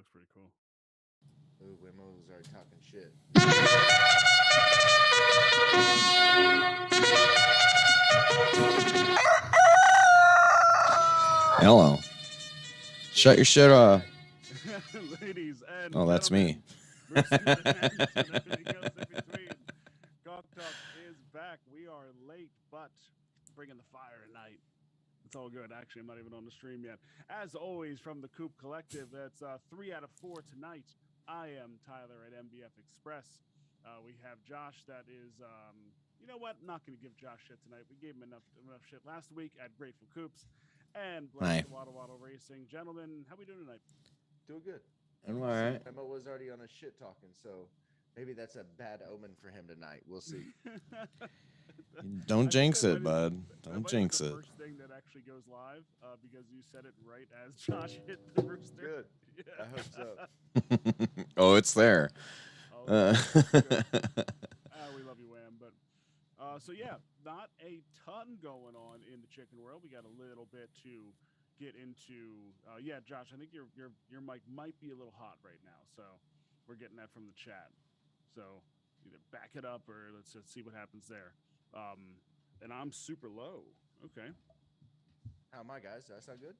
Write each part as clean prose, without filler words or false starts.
looks pretty cool. Ooh, Wimmo's already talking shit. Hello. Shut your shit off. Ladies and oh, that's me. Everything else in between. BAWK Talk is back. We are late, but bringing the fire tonight. It's all good. Actually, I'm not even on the stream yet. As always, from the Coop Collective, that's 3 out of 4 tonight. I am Tyler at MBF Express. We have Josh that is, you know what? I'm not going to give Josh shit tonight. We gave him enough shit last week at Grateful Coops. And Blake Waddle Racing. Gentlemen, how we doing tonight? Doing good. I'm all right. Emma was already on a shit talking, so maybe that's a bad omen for him tonight. We'll see. Don't jinx it, bud. Don't jinx it. First thing that actually goes live because you said it right as Josh hit the rooster. Good. Yeah. I hope so. Oh, it's there. We love you, Wham. But so yeah, not a ton going on in the chicken world. We got a little bit to get into. Yeah, Josh, I think your mic might be a little hot right now, so we're getting that from the chat. So either back it up or let's just see what happens there. And I'm super low. Okay. How am I, guys? Does that sound good?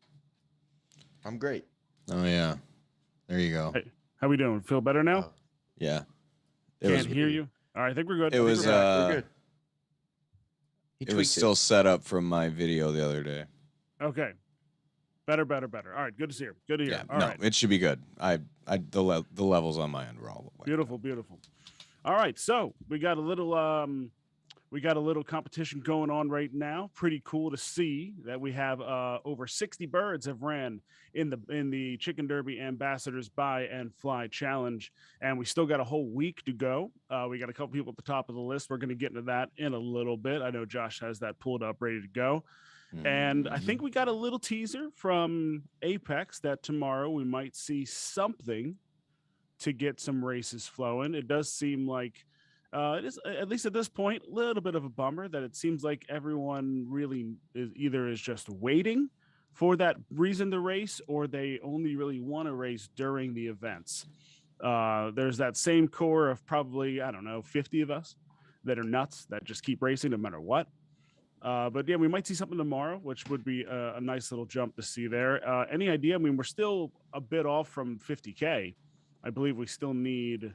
I'm great. Oh yeah, there you go. Hey, how we doing? Feel better now? Yeah. Can't hear you. All right, I think we're good. It was we're good. It was still set up from my video the other day. Okay. Better. All right, good to see you. Good to hear. Yeah, All right. It should be good. The levels on my end were all beautiful. All right, so we got a little competition going on right now. Pretty cool to see that we have over 60 birds have ran in the Chicken Derby Ambassadors Buy and Fly Challenge, and we still got a whole week to go. We got a couple people at the top of the list. We're going to get into that in a little bit. I know Josh has that pulled up, ready to go. And I think we got a little teaser from Apex that tomorrow we might see something to get some races flowing. It does seem like it is, at least at this point, a little bit of a bummer that it seems like everyone really is just waiting for that reason to race, or they only really want to race during the events. There's that same core of probably, 50 of us that are nuts that just keep racing no matter what. But yeah, we might see something tomorrow, which would be a nice little jump to see there. Any idea? I mean, we're still a bit off from 50K. I believe we still need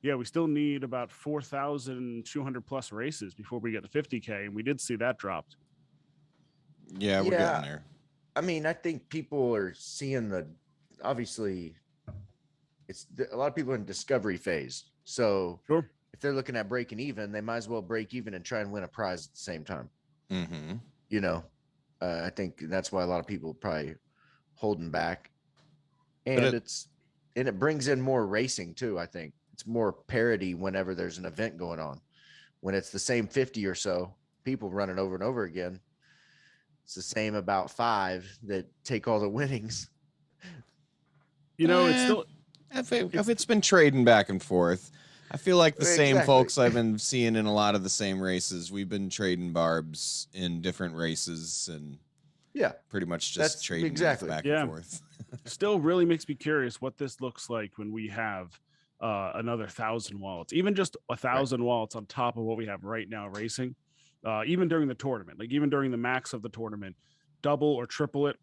about 4,200 plus races before we get to 50K, and we did see that dropped. Yeah, we're getting there. I mean, I think people are seeing obviously, it's a lot of people in discovery phase. So sure, if they're looking at breaking even, they might as well break even and try and win a prize at the same time. Mm-hmm. You know, I think that's why a lot of people probably holding back, and it brings in more racing too. I think it's more parity whenever there's an event going on. When it's the same 50 or so people running over and over again, it's the same about 5 that take all the winnings. It's still if it's been trading back and forth. I feel like the same folks I've been seeing in a lot of the same races. We've been trading barbs in different races and pretty much just trading back and forth. Still really makes me curious what this looks like when we have another 1,000 wallets, even just 1,000 wallets on top of what we have right now racing, even during the tournament, like even during the max of the tournament, double or triple it.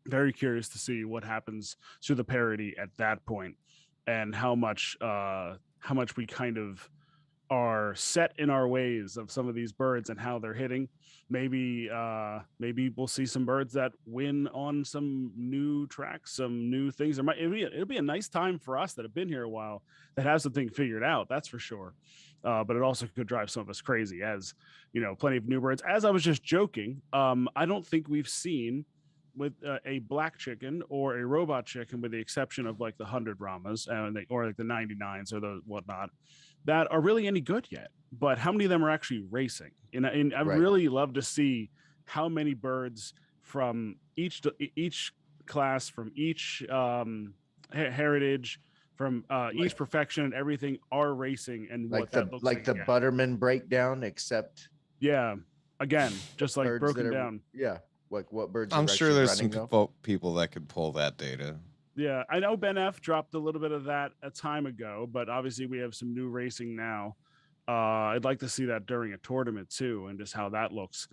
Very curious to see what happens to the parity at that point and how much we kind of are set in our ways of some of these birds and how they're hitting. Maybe we'll see some birds that win on some new tracks, some new things. It'll be a nice time for us that have been here a while that has the thing figured out. That's for sure. But it also could drive some of us crazy, as plenty of new birds. As I was just joking, I don't think we've seen with a black chicken or a robot chicken, with the exception of like the 100 Ramas or like the 99s or the whatnot, that are really any good yet. But how many of them are actually racing? And I really love to see how many birds from each class, from each heritage, from each perfection and everything are racing, and like what that looks like. Like the Butterman breakdown, except again, just like broken down. Yeah. Like what birds? I'm sure there's some people that could pull that data. Yeah, I know Ben F dropped a little bit of that a time ago, but obviously we have some new racing now. I'd like to see that during a tournament too, and just how that looks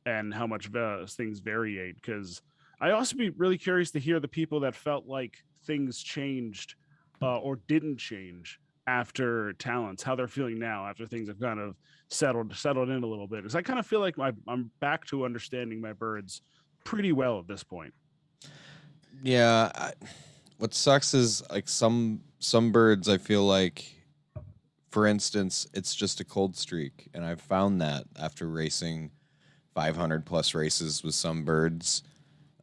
and how much things variate. Because I also be really curious to hear the people that felt like things changed or didn't change after talents, how they're feeling now after things have kind of settled in a little bit. Because I kind of feel like I'm back to understanding my birds pretty well at this point. Yeah, what sucks is like some birds I feel like, for instance, it's just a cold streak, and I've found that after racing 500 plus races with some birds,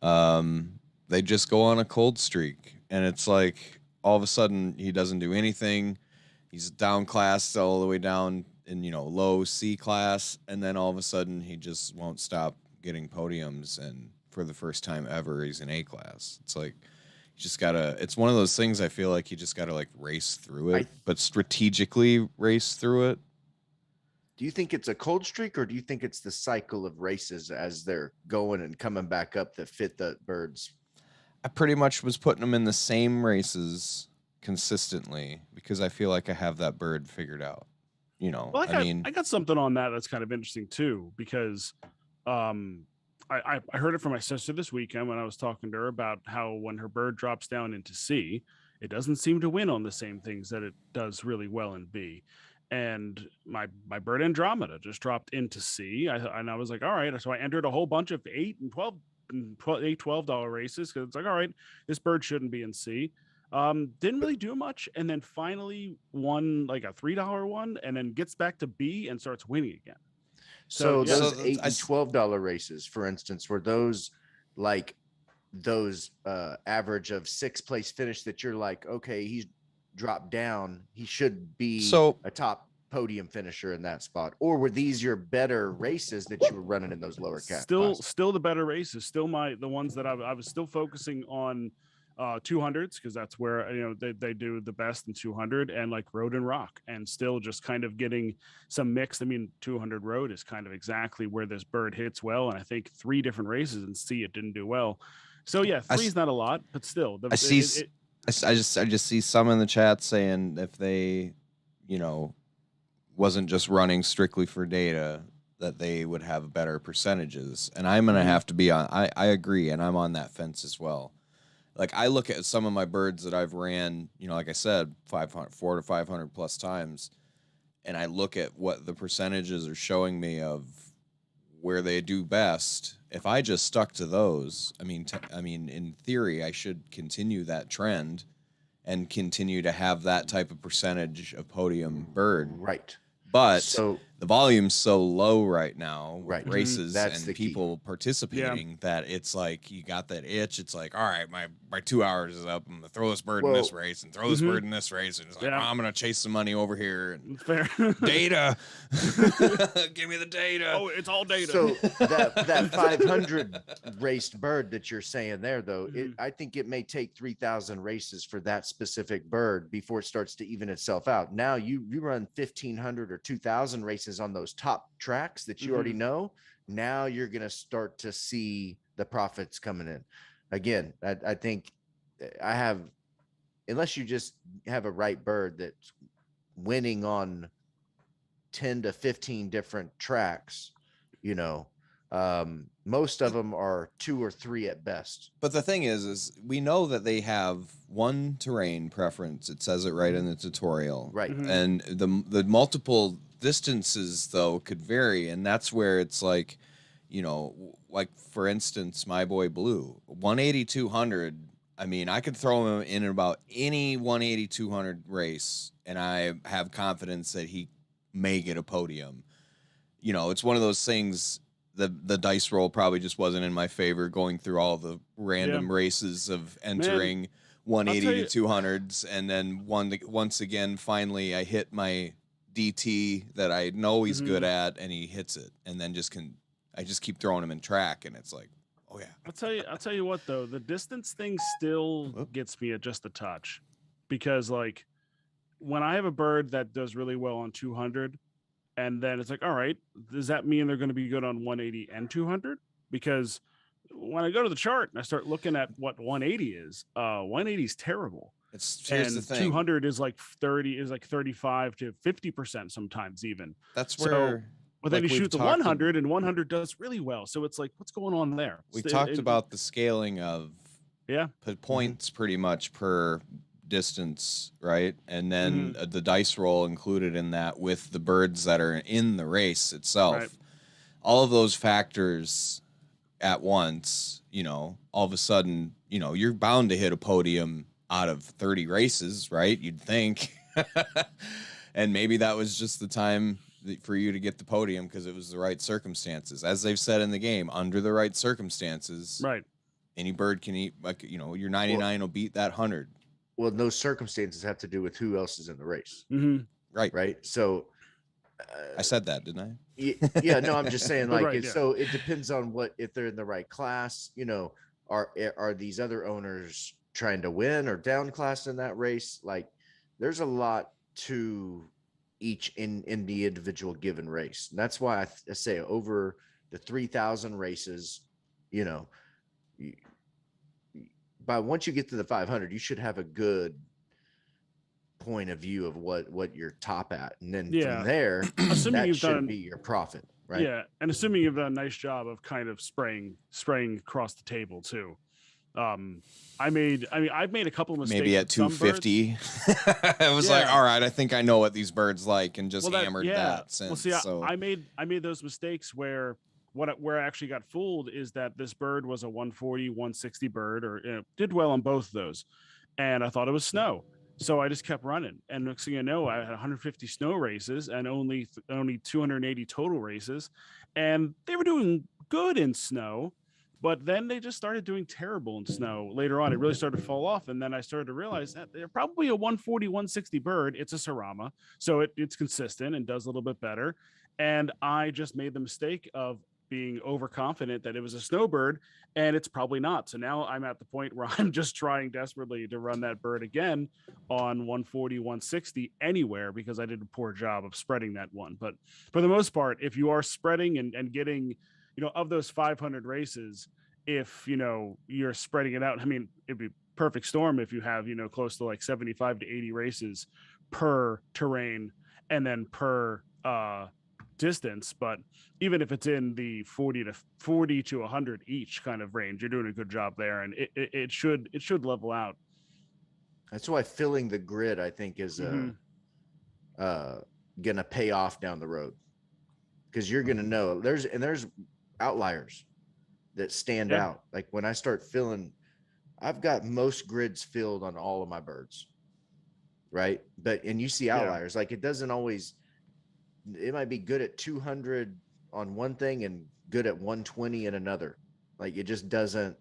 they just go on a cold streak, and it's like all of a sudden he doesn't do anything. He's down class all the way down in low C class, and then all of a sudden he just won't stop getting podiums, and for the first time ever he's in A class. It's like you just gotta. It's one of those things I feel like you just gotta like race through it, but strategically race through it. Do you think it's a cold streak, or do you think it's the cycle of races as they're going and coming back up that fit the birds? I pretty much was putting them in the same races consistently because I feel like I have that bird figured out. Well, I got something on that that's kind of interesting too, because I heard it from my sister this weekend when I was talking to her about how when her bird drops down into C, it doesn't seem to win on the same things that it does really well in B. And my bird Andromeda just dropped into C. And I was like, all right. So I entered a whole bunch of $8 and $12 races because it's like, all right, this bird shouldn't be in C. Didn't really do much, and then finally won like a $3 one, and then gets back to B and starts winning again. So those $8 and $12 races, for instance, were those like those average of 6th place finish that you're like, okay, he's dropped down, he should be a top podium finisher in that spot? Or were these your better races that you were running in those lower classes? Still the better races, still the ones that I was still focusing on 200s, because that's where they do the best in 200, and like road and rock, and still just kind of getting some mixed. I mean, 200 road is kind of exactly where this bird hits well, and I think 3 different races and C it didn't do well. So yeah, 3 is not a lot, but still I just see some in the chat saying if they wasn't just running strictly for data, that they would have better percentages. And I'm gonna have to be on. I agree, and I'm on that fence as well. Like I look at some of my birds that I've ran, like I said, 400 to 500 plus times, and I look at what the percentages are showing me of where they do best. If I just stuck to those, I mean, in theory, I should continue that trend and continue to have that type of percentage of podium bird. Right. But the volume's so low right now with races That's and people participating that it's like you got that itch. It's like, all right, my 2 hours is up. I'm going to throw this bird in this race and throw this bird in this race. And it's like, I'm going to chase some money over here. And fair. Data. Give me the data. Oh, it's all data. So that 500 raced bird that you're saying there, though, I think it may take 3,000 races for that specific bird before it starts to even itself out. Now you run 1,500 or 2,000 races on those top tracks that you already know. Now you're going to start to see the profits coming in. Again, I think unless you just have a right bird that's winning on 10 to 15 different tracks, most of them are 2 or 3 at best. But the thing is we know that they have one terrain preference. It says it right in the tutorial. Right. And the multiple distances though could vary, and that's where it's like, like for instance, my boy Blue, 180 200. I mean, I could throw him in about any 180 200 race, and I have confidence that he may get a podium. It's one of those things. The dice roll probably just wasn't in my favor going through all the random races of entering 180 to 200s, and then once again finally I hit my DT that I know he's good at, and he hits it, and then I just keep throwing him in track, and it's like, oh yeah. I'll tell you what though, the distance thing still gets me at just a touch, because like when I have a bird that does really well on 200, and then it's like, all right, does that mean they're going to be good on 180 and 200? Because when I go to the chart and I start looking at what 180 is, 180 is terrible. Here's the thing. 200 is like 35 to 50% sometimes even. That's where. But then you shoot the 100 and 100 does really well. So it's like, what's going on there? We talked about the scaling of points pretty much per distance, right? And then the dice roll included in that with the birds that are in the race itself. Right. All of those factors at once, all of a sudden, you're bound to hit a podium out of 30 races, right? You'd think. And maybe that was just the time for you to get the podium because it was the right circumstances. As they've said in the game, under the right circumstances, right? Any bird can eat, like, your 99 will beat that 100. Well, those circumstances have to do with who else is in the race. Mm-hmm. Right. So I said that, didn't I? Yeah, no, I'm just saying, like, right, so it depends on if they're in the right class, are these other owners trying to win or down class in that race? Like, there's a lot to each in the individual given race. And that's why I say over the 3,000 races, by once you get to the 500, you should have a good point of view of what you're top at, and then from there, that should be your profit, right? Yeah, and assuming you've done a nice job of kind of spraying across the table too. I've made a couple of mistakes. Maybe at 250, I was like, all right, I think I know what these birds like, and just hammered that. I made those mistakes where I actually got fooled is that this bird was a 140, 160 bird, or did well on both of those, and I thought it was snow. So I just kept running, and next thing you know, I had 150 snow races and only 280 total races, and they were doing good in snow, but then they just started doing terrible in snow later on. It really started to fall off, and then I started to realize that they're probably a 140, 160 bird. It's a Sarama, so it's consistent and does a little bit better, and I just made the mistake of being overconfident that it was a snowbird, and it's probably not. So now I'm at the point where I'm just trying desperately to run that bird again on 140, 160 anywhere, because I did a poor job of spreading that one. But for the most part, if you are spreading and getting, of those 500 races, if, you're spreading it out, I mean, it'd be perfect storm if you have, close to like 75 to 80 races per terrain and then per, distance. But even if it's in the 40 to 100 each kind of range, you're doing a good job there, and it should level out. That's why filling the grid, I think, is gonna pay off down the road, because you're gonna know there's outliers that stand out. Like when I start filling, I've got most grids filled on all of my birds, right? And you see outliers, like it doesn't always. It might be good at 200 on one thing and good at 120 in another. Like it just doesn't,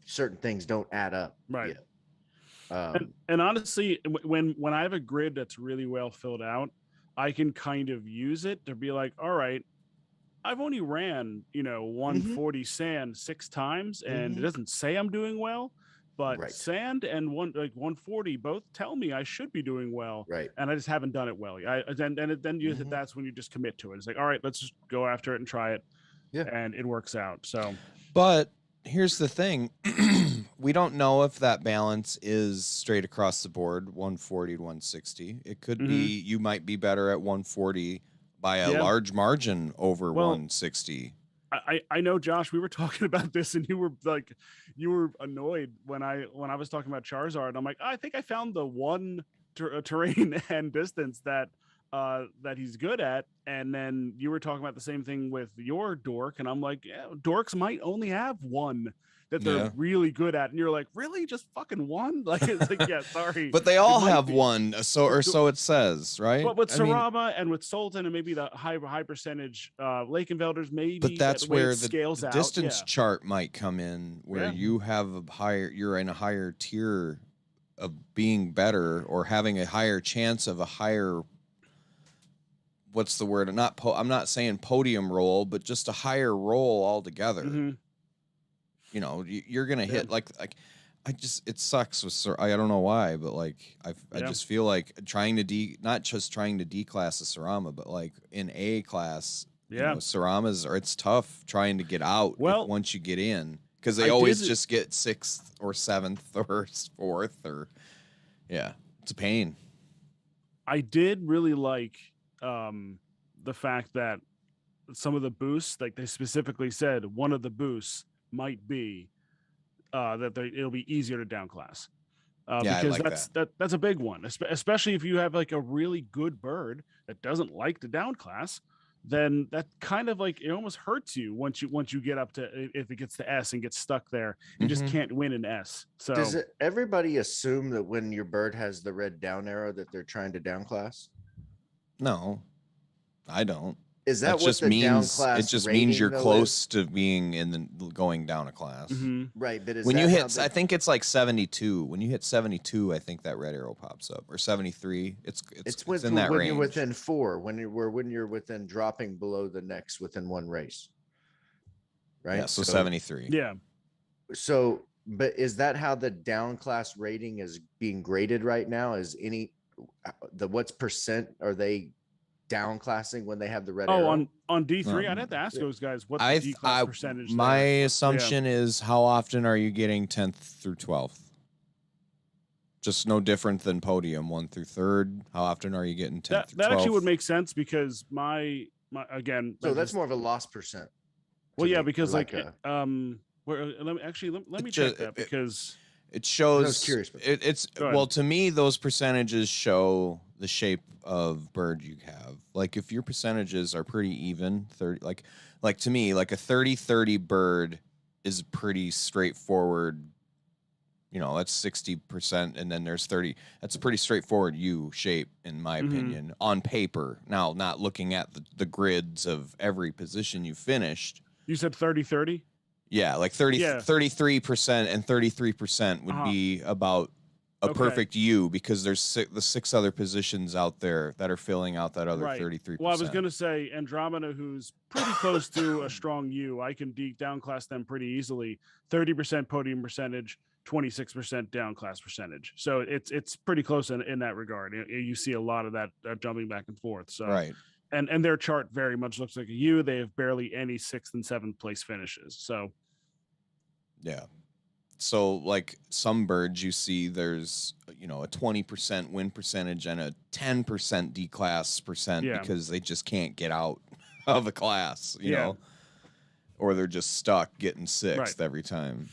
certain things don't add up. Right. And honestly, when I have a grid that's really well filled out, I can kind of use it to be like, all right, I've only ran, 140 sand 6 times, and it doesn't say I'm doing well. But sand and 140 both tell me I should be doing well, right? And I just haven't done it well. That's when you just commit to it. It's like, all right, let's just go after it and try it, and it works out. So, but here's the thing: we don't know if that balance is straight across the board, 140 to 160. It could be you might be better at 140 by a large margin over 160. I know, Josh, we were talking about this, and you were annoyed when I was talking about Charizard. I'm like, I think I found the one terrain and distance that he's good at. And then you were talking about the same thing with your dork, and I'm like, dorks might only have one that they're really good at, and you're like, really, just fucking one? Like, it's like, sorry, but they all have one, so it says, right? But with Sarama and with Sultan and maybe the high percentage Lake Invelders, maybe. But that's where the distance chart might come in, where you have you're in a higher tier of being better, or having a higher chance of a higher. What's the word? I'm not saying podium roll, but just a higher roll altogether. You're gonna hit like it sucks with I don't know why, but like I just feel like not just trying to declass a Sarama, but like in A class Yeah. Saramas it's tough trying to get out once you get in, because they always just get 6th or 7th or 4th or it's a pain. I did really like the fact that some of the boosts, like they specifically said, one of the boosts might be that it'll be easier to downclass. Because that's a big one, especially if you have like a really good bird that doesn't like to downclass. Then that kind of like it almost hurts you once you get up to, if it gets to S and gets stuck there, you just can't win an S. So does everybody assume that when your bird has the red down arrow that they're trying to downclass? No, I don't. Is that what just the means downclass it just means you're close is? to being in the going down a class. Right, but when you hit, I think it's like 72. When you hit 72, I think that red arrow pops up, or 73. It's in that range. When you're within 4, when you're within dropping below the next within one race, right? Yeah, so 73. Yeah. So, but is that how the down class rating is being graded right now? Is what's percent are they down classing when they have the red arrow? on D3, I'd have to ask those guys what the D-class percentage. My assumption is, how often are you getting 10th through 12th? Just no different than podium 1 through 3rd. How often are you getting 10th through 12th? That actually would make sense, because my again. So that's more of a loss percent. Well, yeah, because let me check that, because it shows. I was curious. It's well, to me, those percentages show the shape of bird you have. Like if your percentages are pretty even, 30, like to me, like a 30-30 bird is pretty straightforward. That's 60%, and then there's 30. That's a pretty straightforward U shape, in my opinion, on paper. Now, not looking at the grids of every position you finished. You said 30-30? Yeah, like 33% and 33% would be about a perfect U, because there's the 6 other positions out there that are filling out that other 33%. Well, I was going to say Andromeda, who's pretty close to a strong U. I can downclass them pretty easily. 30% podium percentage, 26% downclass percentage. So it's pretty close in that regard. You see a lot of that jumping back and forth. So right. And their chart very much looks like a U. They have barely any 6th and 7th place finishes. So yeah. So like some birds you see, there's a 20% win percentage and a 10% D-class percent, because they just can't get out of the class, you know, or they're just stuck getting 6th every time.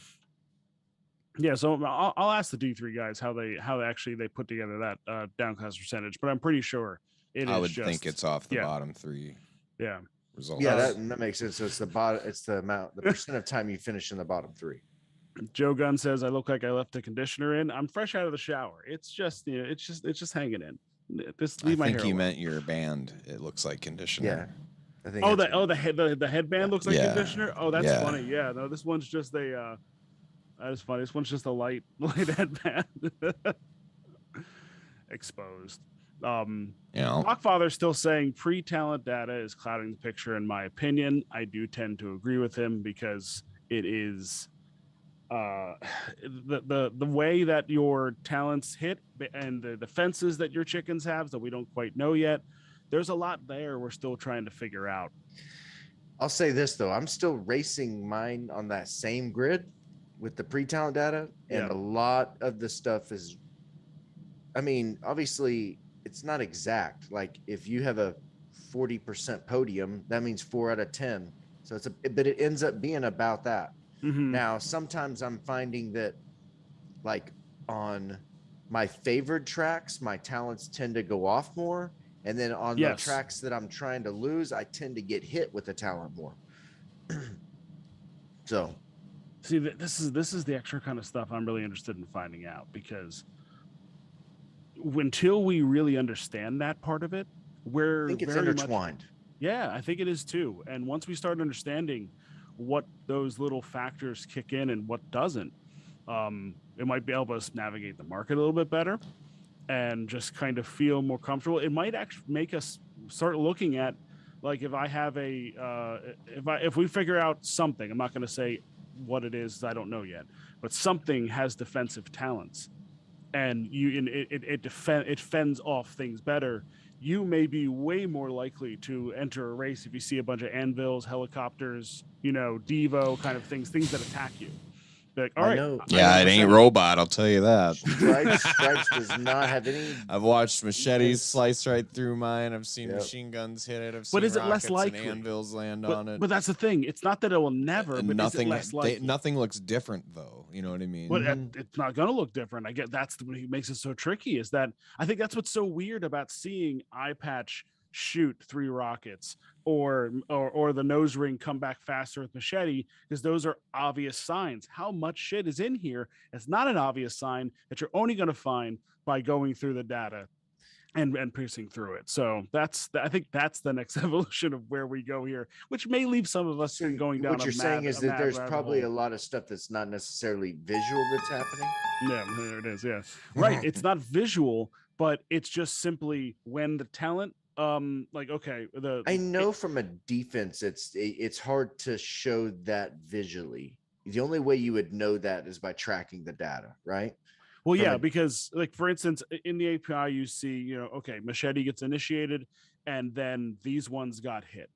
Yeah, so I'll ask the D3 guys how they put together that downclass percentage, but I'm pretty sure I would think it's off the bottom 3. Yeah. Results. Yeah, that makes sense. So it's the percent of time you finish in the bottom 3. Joe Gunn says, I look like I left the conditioner in. I'm fresh out of the shower. It's just it's just hanging in. Just leave my hair. I think you meant your band. It looks like conditioner. Yeah. I think the headband looks like conditioner. Oh, that's funny. Yeah, no, this one's just that is funny. This one's just a light headband. Exposed. Rockfather's still saying pre-talent data is clouding the picture, in my opinion. I do tend to agree with him, because it is the way that your talents hit and the defenses that your chickens have that we don't quite know yet. There's a lot there we're still trying to figure out. I'll say this though, I'm still racing mine on that same grid with the pre-talent data, and a lot of the stuff is, obviously it's not exact. Like if you have a 40% podium, that means 4 out of 10. So but it ends up being about that. Now, sometimes I'm finding that, like on my favored tracks, my talents tend to go off more. And then on the tracks that I'm trying to lose, I tend to get hit with the talent more. So, see, this is the extra kind of stuff I'm really interested in finding out, because until we really understand that part of it, I think it's intertwined. I think it is too. And once we start understanding what those little factors kick in and what doesn't, it might be able to navigate the market a little bit better and just kind of feel more comfortable. It might actually make us start looking at, like, if I have if we figure out something, I'm not going to say what it is, I don't know yet, but something has defensive talents. and it fends off things better, you may be way more likely to enter a race if you see a bunch of anvils, helicopters, Devo kind of things that attack you. Like, all I right, know. Yeah, it ain't robot. I'll tell you that. Stripes does not have any. I've watched machetes defense. slice right through mine. I've seen machine guns hit it. I've seen But is it less rockets likely? and anvils land on it. But that's the thing. It's not that it will never, but nothing, is it less likely? nothing looks different, though. You know what I mean? But it's not going to look different. I get that's what makes it so tricky. Is that I think that's what's so weird about seeing Eye Patch shoot 3 rockets or the nose ring come back faster with machete, because those are obvious signs. How much shit is in here? It's not an obvious sign that you're only going to find by going through the data and piercing through it. So I think that's the next evolution of where we go here, which may leave some of us going down. What you're saying is that there's probably a lot of stuff that's not necessarily visual that's happening. Yeah, there it is. Yeah, right. It's not visual, but it's just simply when the talent I know from a defense it's hard to show that visually. The only way you would know that is by tracking the data, right? Well, yeah, because like for instance, in the API you see, machete gets initiated and then these ones got hit.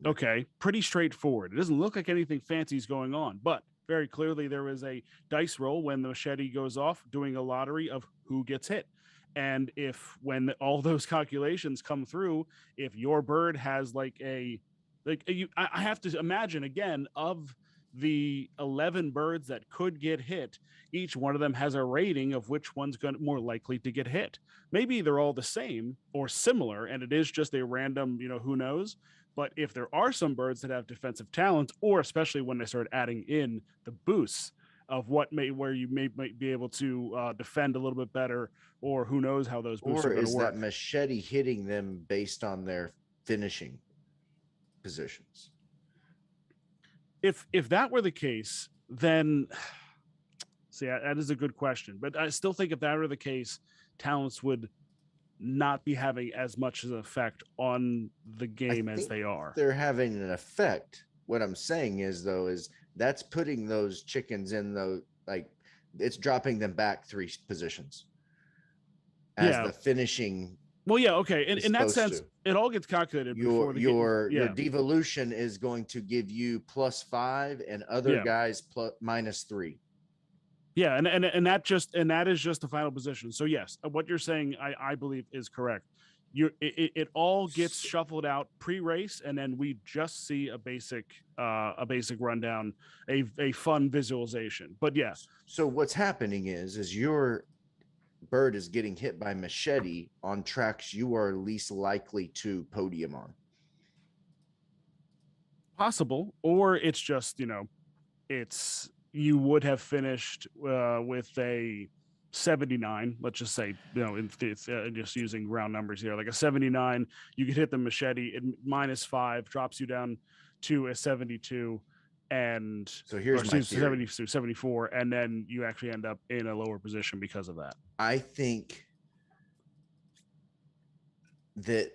Okay, pretty straightforward. It doesn't look like anything fancy is going on, but very clearly there is a dice roll when the machete goes off, doing a lottery of who gets hit. And when all those calculations come through, if your bird has I have to imagine again, of the 11 birds that could get hit, each one of them has a rating of which one's more likely to get hit. Maybe they're all the same or similar, and it is just a random, who knows. But if there are some birds that have defensive talents, or especially when they start adding in the boosts of where you might be able to defend a little bit better, or who knows how those boosts are going to work. Or is that machete hitting them based on their finishing positions? If that were the case, then see, that is a good question. But I still think if that were the case, talents would not be having as much of an effect on the game as they are. They're having an effect. What I'm saying is that's putting those chickens in it's dropping them back 3 positions as the finishing. Well, yeah, okay. In that sense, it all gets calculated before the your devolution is going to give you +5 and other guys -3. Yeah, and that is just the final position. So yes, what you're saying, I believe, is correct. It all gets shuffled out pre-race, and then we just see a basic rundown, a fun visualization. But yeah. So what's happening is your bird is getting hit by machete on tracks you are least likely to podium on. Possible, or it's just you would have finished with a 79. Let's just say, it's just using round numbers here, like a 79. You could hit the machete at -5, drops you down to a 72, and so here's my theory. 74, and then you actually end up in a lower position because of that. I think that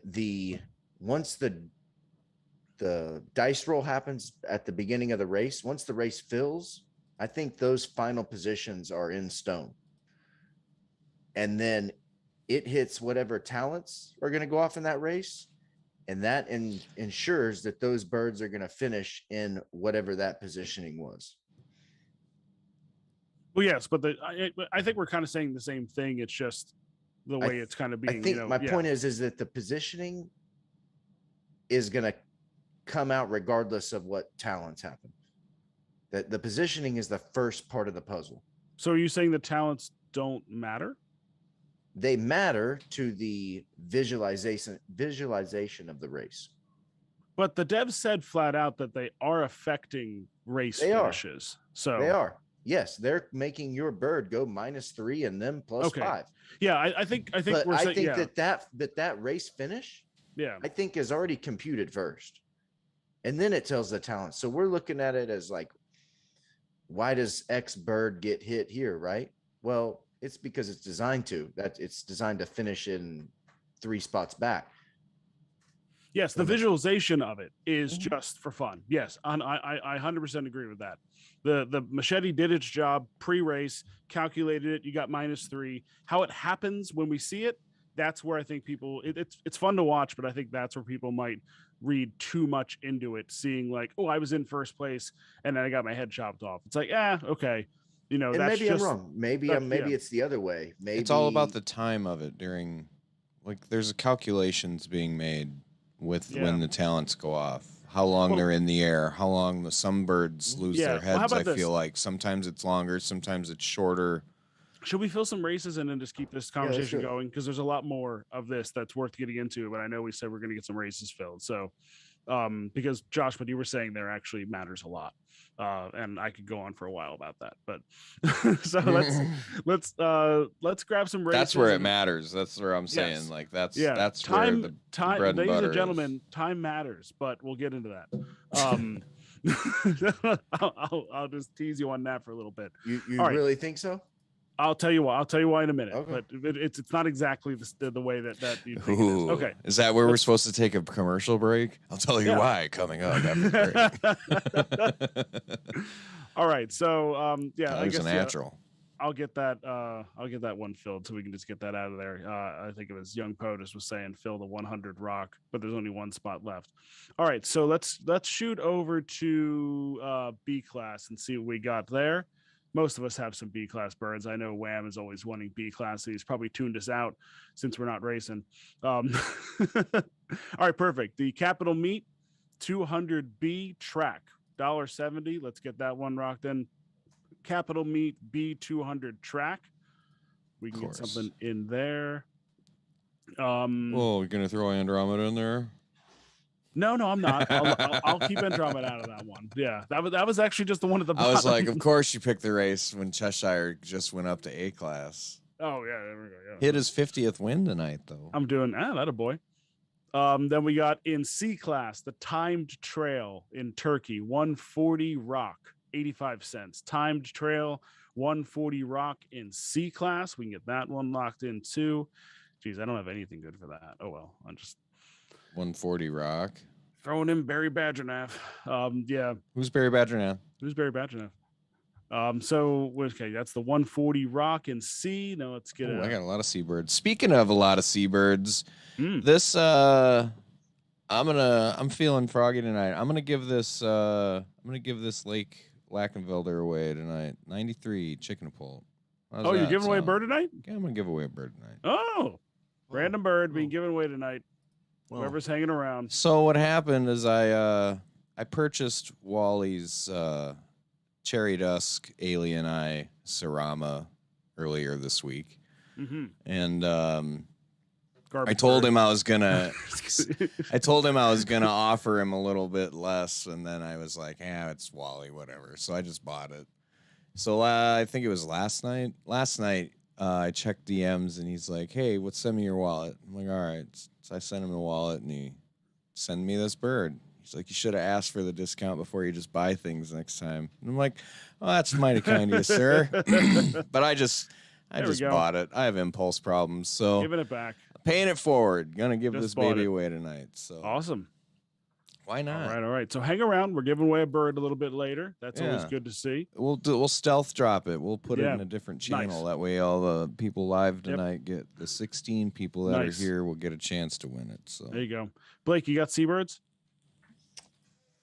once the dice roll happens at the beginning of the race, once the race fills, I think those final positions are in stone. And then it hits whatever talents are going to go off in that race. And that ensures that those birds are going to finish in whatever that positioning was. Well, yes, but I think we're kind of saying the same thing. It's just the way it's kind of being. I think my point is that the positioning is going to come out regardless of what talents happen. That the positioning is the first part of the puzzle. So are you saying the talents don't matter? They matter to the visualization of the race. But the devs said flat out that they are affecting race finishes. So they are. Yes, they're making your bird go -3 and then +5. Yeah, I think that race finish, I think is already computed first. And then it tells the talent. So we're looking at it as like, why does X bird get hit here, right? Well, it's because it's designed to. It's designed to finish in 3 spots back. Yes, the visualization of it is just for fun. Yes, and I 100% agree with that. The machete did its job pre-race, calculated it. You got -3. How it happens when we see it, that's where I think people. It's fun to watch, but I think that's where people might read too much into it, seeing like, oh, I was in first place and then I got my head chopped off. It's like, okay, and that's maybe just, I'm wrong. Maybe it's the other way. Maybe it's all about the time of it during. Like, there's calculations being made with when the talents go off, how long they're in the air, how long some birds lose their heads. I feel like sometimes it's longer, sometimes it's shorter. Should we fill some races in and just keep this conversation going? Because there's a lot more of this that's worth getting into, but I know we said we're going to get some races filled. So, because Josh, what you were saying there actually matters a lot. And I could go on for a while about that, but so let's grab some races. That's where it matters. That's where I'm saying, like, that's time, where the time, bread and ladies butter and gentlemen, is. time matters, but we'll get into that. I'll just tease you on that for a little bit. You really think so? I'll tell you why. I'll tell you why in a minute. Okay. But it's not exactly the way that you think it is. Okay. Is that where we're supposed to take a commercial break? I'll tell you why coming up after the break. All right. So I guess a natural. I'll get that one filled so we can just get that out of there. I think it was Young POTUS was saying fill the 100 rock, but there's only one spot left. All right. So let's shoot over to B class and see what we got there. Most of us have some B class birds. I know Wham is always wanting B class, so he's probably tuned us out since we're not racing. All right, perfect. The Capital Meat 200B track, $1.70. Let's get that one rocked in. Capital Meat B200 track. We can get something in there. You're gonna throw Andromeda in there? No, I'm not. I'll keep Andromeda out of that one. Yeah, that was actually just the one at the bottom. I was like, of course you picked the race when Cheshire just went up to A class. Oh yeah, there we go. Yeah. Hit his 50th win tonight though. I'm doing that a boy. Then we got in C class the timed trail in Turkey, 140 rock, 85 cents. Timed trail, 140 rock in C class. We can get that one locked in too. Geez, I don't have anything good for that. Oh well, I'm just 140 rock. Throwing in Barry Badgernaff. Yeah. Who's Barry Badgernaff? So okay, that's the 140 rock in C. Now let's get I got a lot of seabirds. Speaking of a lot of seabirds, this I'm feeling froggy tonight. I'm gonna give this Lake Lackenfelder away tonight. 93 chicken pulp. You're giving away a bird tonight? Yeah, I'm gonna give away a bird tonight. Oh, random bird being given away tonight. Whoever's hanging around. So what happened is I purchased Wally's Cherry Dusk Alien Eye Cerama earlier this week, and I told him I was gonna offer him a little bit less, and then I was like, it's Wally, whatever. So I just bought it. So I think it was last night. I checked DMs and he's like, hey, send me your wallet. I'm like, all right. So I sent him the wallet and he sent me this bird. He's like, you should have asked for the discount before you just buy things next time. And I'm like, oh, that's mighty kind of you, sir. But I just bought it. I have impulse problems. So giving it back. Paying it forward. Gonna give this baby away tonight. So awesome. Why not? All right. So hang around. We're giving away a bird a little bit later. That's always good to see. We'll stealth drop it. We'll put it in a different channel. Nice. That way all the people live tonight get the 16 people that are here will get a chance to win it. So there you go. Blake, you got seabirds?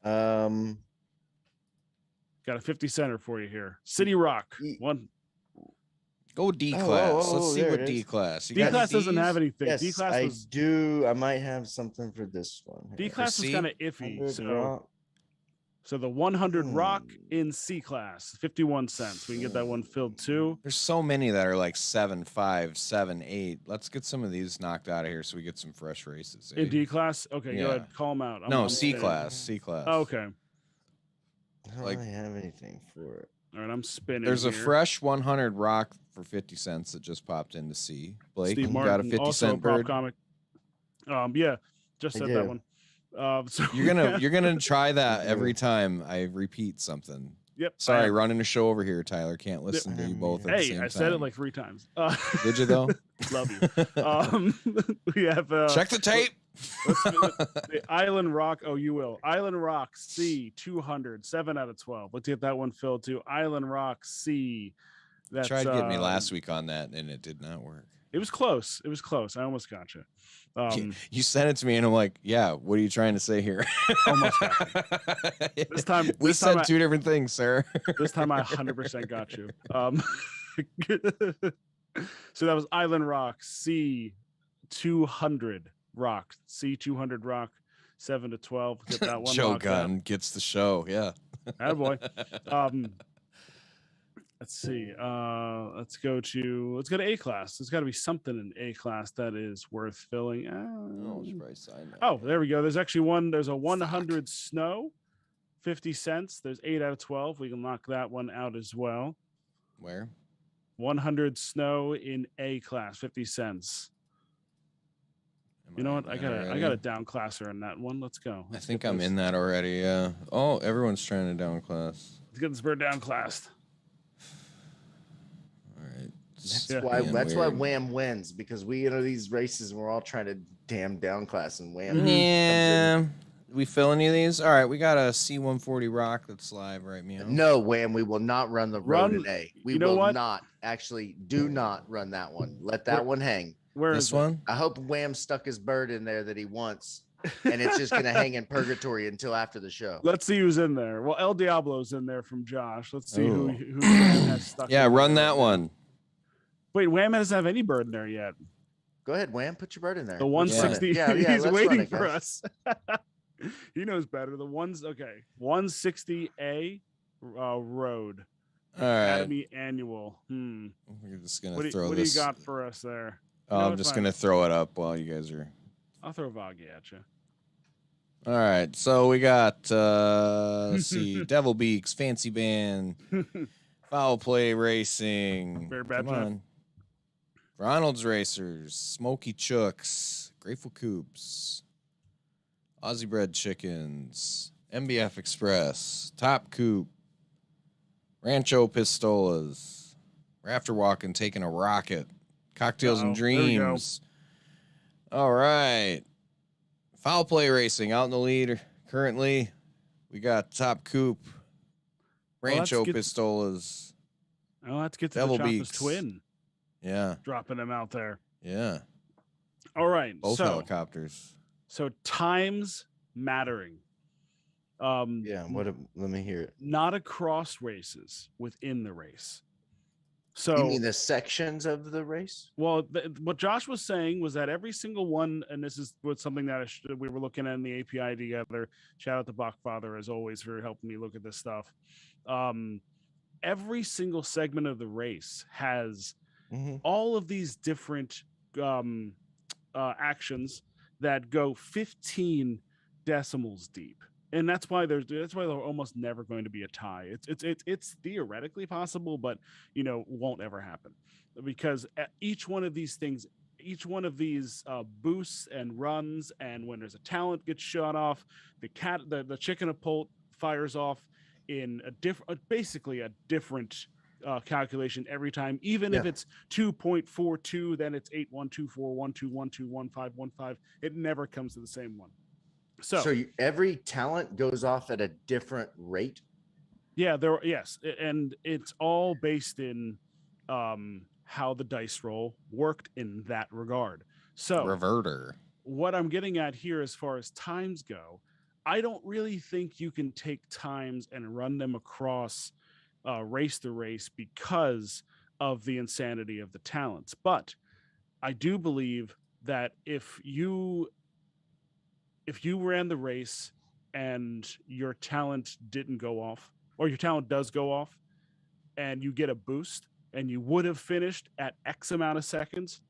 Got a 50 center for you here. City Rock. One. Go D class. Let's see what D class. D class doesn't have anything. Yes, D class I do. I might have something for this one. D class is kind of iffy. So the 100 rock in C class, 51 cents. We can get that one filled too. There's so many that are like 7.5, 7.8. Let's get some of these knocked out of here so we get some fresh races. In D class? Okay, go ahead. Call them out. I'm C class. C class. Oh, okay. I don't have anything for it. All right, I'm spinning. There's a fresh 100 rock for 50 cents that just popped into C. Blake, Steve you Martin, got a 50 cent bird? Comic. Yeah, just said that one. So you're gonna try that every time I repeat something. Yep. Sorry, running a show over here, Tyler. Can't listen to you both at the same time. Hey, I said it like 3 times. Did you though? Love you. We have check the tape. The Island Rock. Oh, you will. Island Rock C 200, 7 out of 12. Let's get that one filled too. Island Rock C. That's, tried getting me last week on that, and it did not work. It was close. I almost got you. You sent it to me, and I'm like, "Yeah, what are you trying to say here?" Almost got me. This time we said two different things, sir. This time I 100% got you. So that was Island Rock C 200 Rock C 200 Rock 7 to 12. Get that one. Shogun gets the show. Yeah. Attaboy. Let's see. Let's go to A class. There's got to be something in A class that is worth filling. Oh, there we go. There's actually one. There's a 100 snow, 50 cents. There's 8 out of 12. We can knock that one out as well. Where? 100 snow in A class, 50 cents. You know what? I got a down classer in that one. Let's go. I think I'm in that already. Yeah. Oh, everyone's trying to down class. Let's get this bird down classed. That's why Wham wins, because we these races and we're all trying to damn down class, and Wham. Yeah. We fill any of these? All right, we got a C140 Rock that's live right now. No, Wham, we will not run the road today. We will not. Actually, do not run that one. Let that one hang. Where this one? I hope Wham stuck his bird in there that he wants, and it's just gonna hang in purgatory until after the show. Let's see who's in there. Well, El Diablo's in there from Josh. Let's see who has stuck. Yeah, run that one. Wait, Wham doesn't have any bird in there yet. Go ahead, Wham. Put your bird in there. The 160. Yeah, he's waiting for us. He knows better. The 160A road. All right. Academy annual. We're just gonna throw this. What do you got for us there? I'm just gonna throw it up while you guys are. I'll throw Voggy at you. All right, so we got let's see, Devil Beaks, Fancy Band, Foul Play Racing, come on, Ronald's Racers, Smoky Chooks, Grateful Coops, Aussie Bread Chickens, MBF Express, Top Coop, Rancho Pistolas, Rafter Walking, Taking a Rocket, Cocktails and Dreams. All right. Foul Play Racing out in the lead currently. We got Top Coop, Rancho Pistolas. Oh, let's get to Devil the Beaks. Twin. Yeah. Dropping them out there. Yeah. All right. Both helicopters. So times mattering. Let me hear it. Not across races, within the race. So you mean the sections of the race? Well, what Josh was saying was that every single one, and this is something that we were looking at in the API together. Shout out to BAWK Father as always for helping me look at this stuff. Every single segment of the race has all of these different actions that go 15 decimals deep. And that's why they're almost never going to be a tie. It's theoretically possible, but won't ever happen, because each one of these things, each one of these boosts and runs, and when there's a talent gets shot off, the chicken pult fires off in basically a different calculation every time. Even if it's 2.42, then it's 8.12412121515. It never comes to the same one. So every talent goes off at a different rate. Yeah, yes, and it's all based in how the dice roll worked in that regard. So reverter. What I'm getting at here, as far as times go, I don't really think you can take times and run them across race to race because of the insanity of the talents. But I do believe that if you ran the race and your talent didn't go off, or your talent does go off, and you get a boost, and you would have finished at X amount of seconds,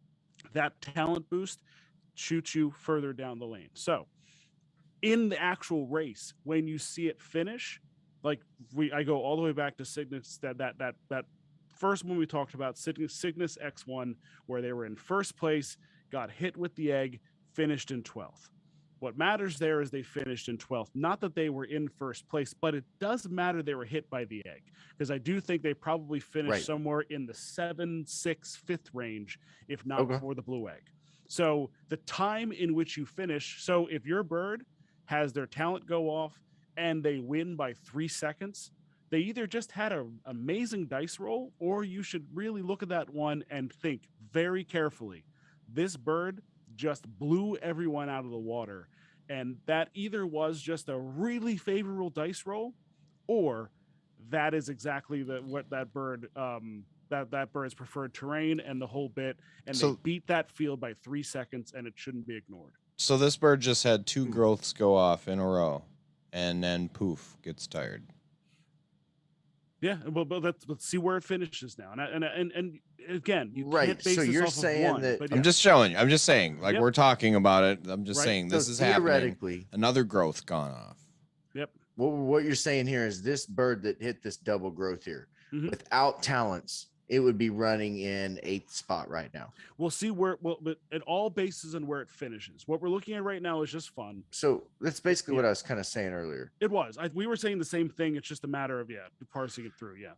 that talent boost shoots you further down the lane. So in the actual race, when you see it finish, like I go all the way back to Cygnus, that first one we talked about, Cygnus X1, where they were in first place, got hit with the egg, finished in 12th. What matters there is they finished in 12th. Not that they were in first place, but it does matter they were hit by the egg, because I do think they probably finished somewhere in the 7, 6, 5th range, if not for the blue egg. So the time in which you finish, so if your bird has their talent go off and they win by 3 seconds, they either just had an amazing dice roll, or you should really look at that one and think very carefully. This bird just blew everyone out of the water. And that either was just a really favorable dice roll, or that is exactly what that bird that bird's preferred terrain and the whole bit, and they beat that field by 3 seconds, and it shouldn't be ignored. So this bird just had 2 growths go off in a row, and then poof, gets tired. Yeah, well, let's see where it finishes now, and again, you right. can't base so this you're off saying of one, that but I'm just saying, like we're talking about it. I'm just saying this so is theoretically happening. Another growth gone off. Yep. What you're saying here is this bird that hit this double growth here, without talents, it would be running in 8th spot right now. We'll see but it all bases on where it finishes. What we're looking at right now is just fun. So that's basically what I was kind of saying earlier. It was. We were saying the same thing. It's just a matter of parsing it through. Yeah.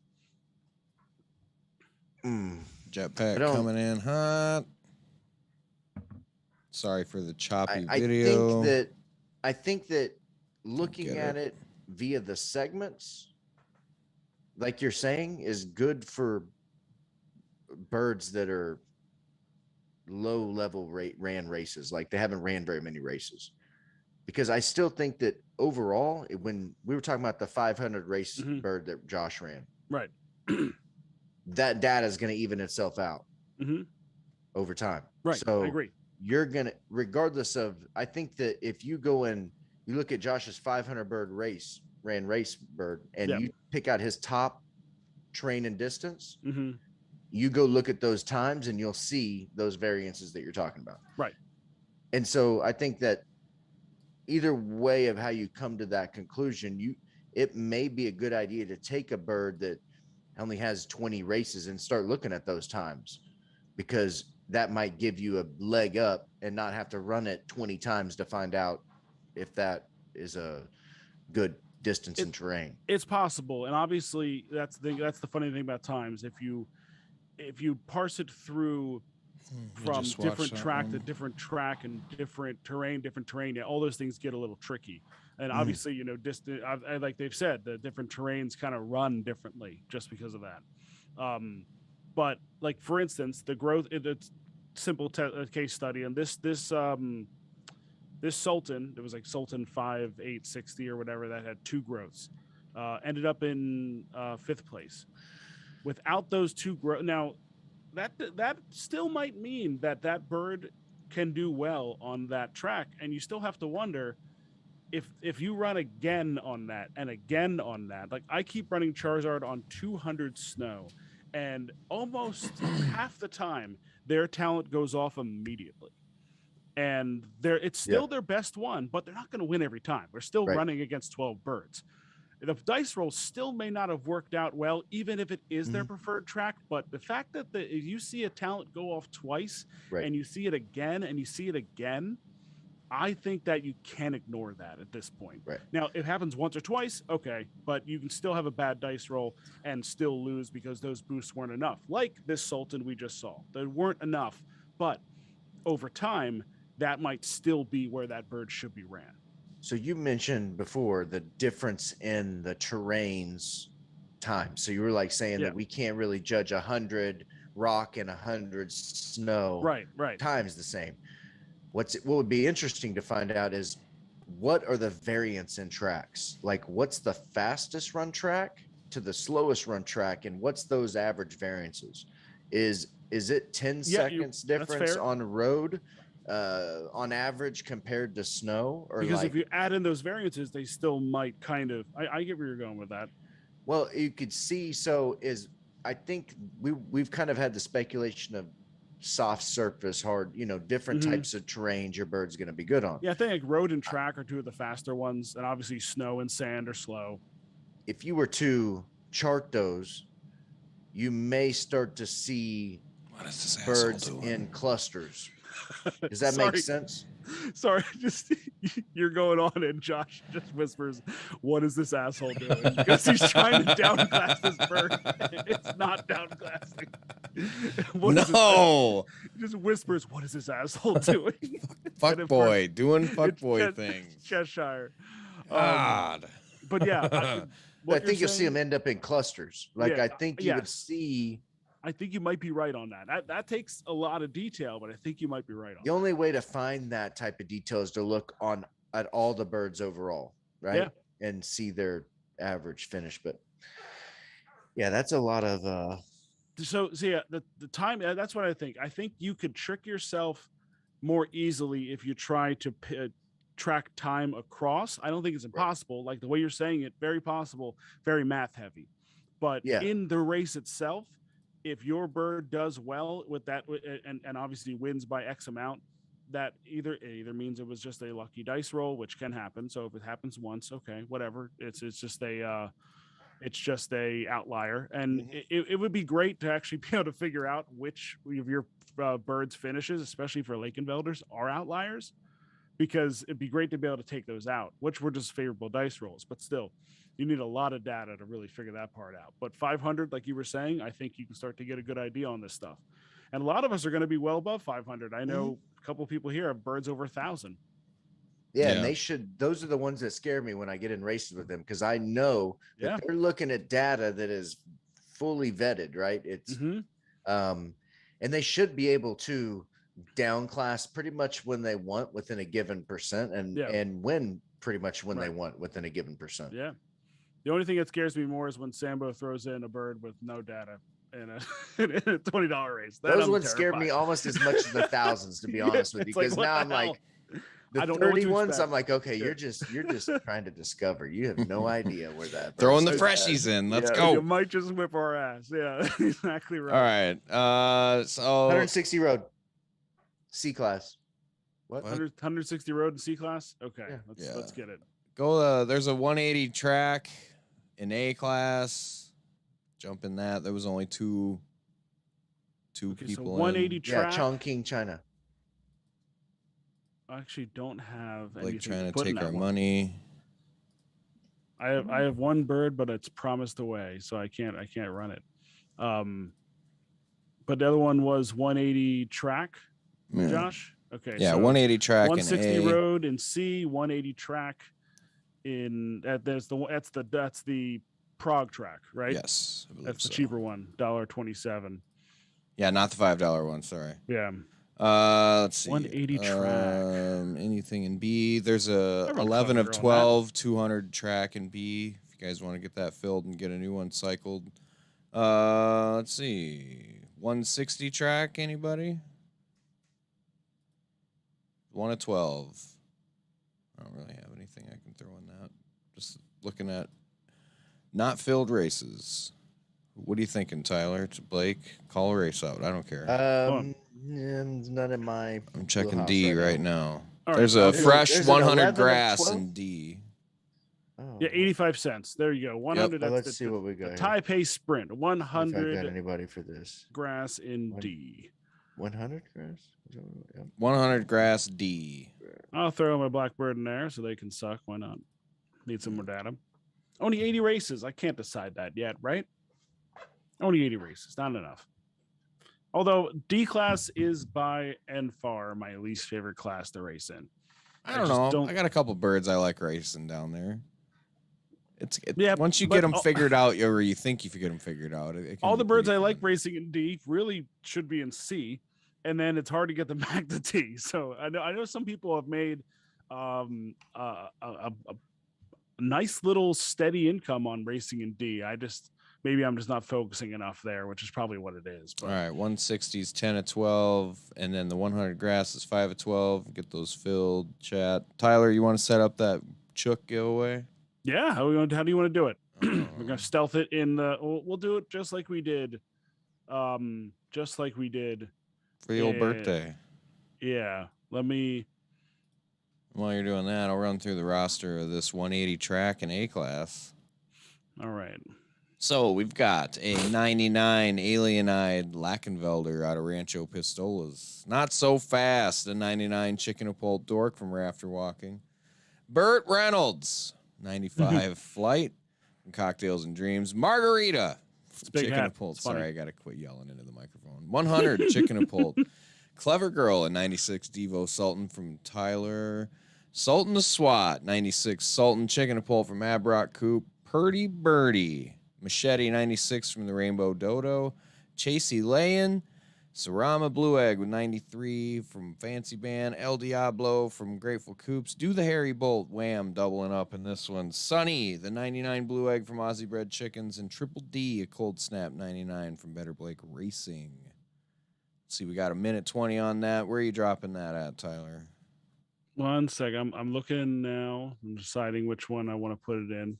Jetpack coming in hot. Sorry for the choppy video. I think that looking at it via the segments, like you're saying, is good for birds that are low level ran races. Like they haven't ran very many races, because I still think that overall, when we were talking about the 500 race bird that Josh ran, right, that data is going to even itself out over time. Right. So I agree. You're going to, regardless of, I think that if you go and you look at Josh's 500 bird race bird, and you pick out his top train and distance, you go look at those times and you'll see those variances that you're talking about. Right. And so I think that either way of how you come to that conclusion, it may be a good idea to take a bird that only has 20 races and start looking at those times, because that might give you a leg up and not have to run it 20 times to find out if that is a good distance and terrain. It's possible. And obviously that's the funny thing about times. If you parse it through from different track to different track and different terrain, all those things get a little tricky. And obviously, like they've said, the different terrains kind of run differently just because of that. But like, for instance, the growth, it's simple case study. And this Sultan, it was like Sultan 5860 or whatever, that had 2 growths, ended up in 5th place. Without those 2 growth, now that still might mean that bird can do well on that track, and you still have to wonder if you run again on that and again on that. Like, I keep running Charizard on 200 snow, and almost half the time their talent goes off immediately, and it's still their best one, but they're not going to win every time. We're still running against 12 birds. The dice roll still may not have worked out well, even if it is their preferred track. But the fact that if you see a talent go off twice, and you see it again and you see it again, I think that you can't ignore that at this point. Right. Now, if it happens once or twice, okay, but you can still have a bad dice roll and still lose because those boosts weren't enough. Like this Sultan we just saw. They weren't enough, but over time, that might still be where that bird should be ran. So you mentioned before the difference in the terrain's time. So you were like saying that we can't really judge 100 rock and 100 snow times the same. What would be interesting to find out is, what are the variants in tracks? Like, what's the fastest run track to the slowest run track, and what's those average variances? Is it 10 seconds difference on road on average compared to snow? Or because if you add in those variances, they still might kind of, I get where you're going with that. Well, you could see, I think we've kind of had the speculation of soft surface, hard, different types of terrain your bird's going to be good on. Yeah, I think like road and track are 2 of the faster ones, and obviously snow and sand are slow. If you were to chart those, you may start to see birds in clusters. Does that make sense? Sorry, just you're going on, and Josh just whispers, "What is this asshole doing?" Because he's trying to downclass this bird. It's not downclassing. No. He just whispers, "What is this asshole doing?" Fuck boy, doing fuck boy things. Cheshire. God. But yeah, I think you'll see them end up in clusters. Like I think you would see. I think you might be right on that. That takes a lot of detail, but I think you might be right on. The only way to find that type of detail is to look at all the birds overall, right? Yeah. And see their average finish. But yeah, that's a lot of. So yeah, the time. That's what I think. I think you could trick yourself more easily if you try to track time across. I don't think it's impossible. Like the way you're saying it, very possible, very math heavy. But in the race itself, if your bird does well with that and obviously wins by X amount, that either means it was just a lucky dice roll, which can happen. So if it happens once, okay, whatever. It's just a outlier, and it would be great to actually be able to figure out which of your birds finishes, especially for Lakenvelders, are outliers, because it'd be great to be able to take those out, which were just favorable dice rolls. But still, you need a lot of data to really figure that part out. But 500, like you were saying, I think you can start to get a good idea on this stuff. And a lot of us are going to be well above 500. I know a couple of people here have birds over 1,000. Yeah, and they should. Those are the ones that scare me when I get in races with them, because I know that they're looking at data that is fully vetted, right? It's and they should be able to downclass pretty much when they want within a given percent, and win pretty much when they want within a given percent. Yeah. The only thing that scares me more is when Sambo throws in a bird with no data in a $20 race. Those ones scared me almost as much as the thousands, to be honest with you, because now I'm like, the 30 ones, I'm like, okay, you're just trying to discover. You have no idea where that throwing the freshies in. Let's go. You might just whip our ass. Yeah, exactly right. All right. So 160 road, C class. What? 160 road and C class. Okay, let's get it. Go. There's a 180 track in A class. Jump in that. There was only two people. So 180 track. Yeah, Chongqing, China. I actually don't have like trying to take our money. I have one bird, but it's promised away, so I can't run it. But the other one was 180 track. Josh. Okay. Yeah, so 180 track 160 in A. road in C, 180 track in that's the Prague track, right? Yes, that's the cheaper one, $1.27. Yeah, not the $5 one. Sorry. Yeah. Let's see. 180 track. Anything in B? There's a 11 of 12, 200 track in B. If you guys want to get that filled and get a new one cycled. Let's see. 160 track. Anybody? 1 of 12. I don't really have anything I can throw in that. Just looking at not filled races. What are you thinking, Tyler? It's Blake. Call a race out. I don't care. None in my. I'm checking D right now. There's a fresh 100 grass in D. Oh. Yeah, 85 cents. There you go. 100. Yep. Let's see what we got. Taipei Sprint. 100. Got anybody for this? Grass in D. 100 grass. 100 grass D. I'll throw my Blackbird in there so they can suck. Why not? Need some more data. Only 80 races. I can't decide that yet, right? Only 80 races. Not enough. Although D class is by and far my least favorite class to race in. I don't know. I got a couple birds I like racing down there. Once you get them figured out, or you think you get them figured out. All the birds I like racing in D really should be in C, and then it's hard to get them back to D. So I know some people have made a nice little steady income on racing in D. Maybe I'm just not focusing enough there, which is probably what it is. But. All right, 160 is 10 of 12, and then the 100 grass is 5 of 12. Get those filled, chat. Tyler, you want to set up that Chook giveaway? Yeah, how do you want to do it? We're gonna stealth it in the. We'll do it just like we did, for the old birthday. Yeah, let me. While you're doing that, I'll run through the roster of this 180 track in A class. All right. So we've got a 99 alien-eyed Lakenvelder out of Rancho Pistolas. Not so fast, a 99 Chicken-a-Pole Dork from Rafter Walking. Burt Reynolds, 95 Flight from Cocktails and Dreams. Margarita Chicken and Pulled. Sorry, I got to quit yelling into the microphone. 100 Chicken and Pulled. Clever Girl at 96. Devo Sultan from Tyler. Sultan the SWAT, 96. Sultan Chicken and Pulled from Abrock Coop. Purdy Birdie. Machete, 96 from the Rainbow Dodo. Chasey Layan. Sarama Blue Egg with 93 from Fancy Band. El Diablo from Grateful Coops. Do the Harry Bolt. Wham, doubling up in this one. Sunny, the 99 Blue Egg from Aussie Bread Chickens. And Triple D, a Cold Snap 99 from Better Blake Racing. Let's see, we got a minute 20 on that. Where are you dropping that at, Tyler? 1 sec. I'm looking now. I'm deciding which one I want to put it in.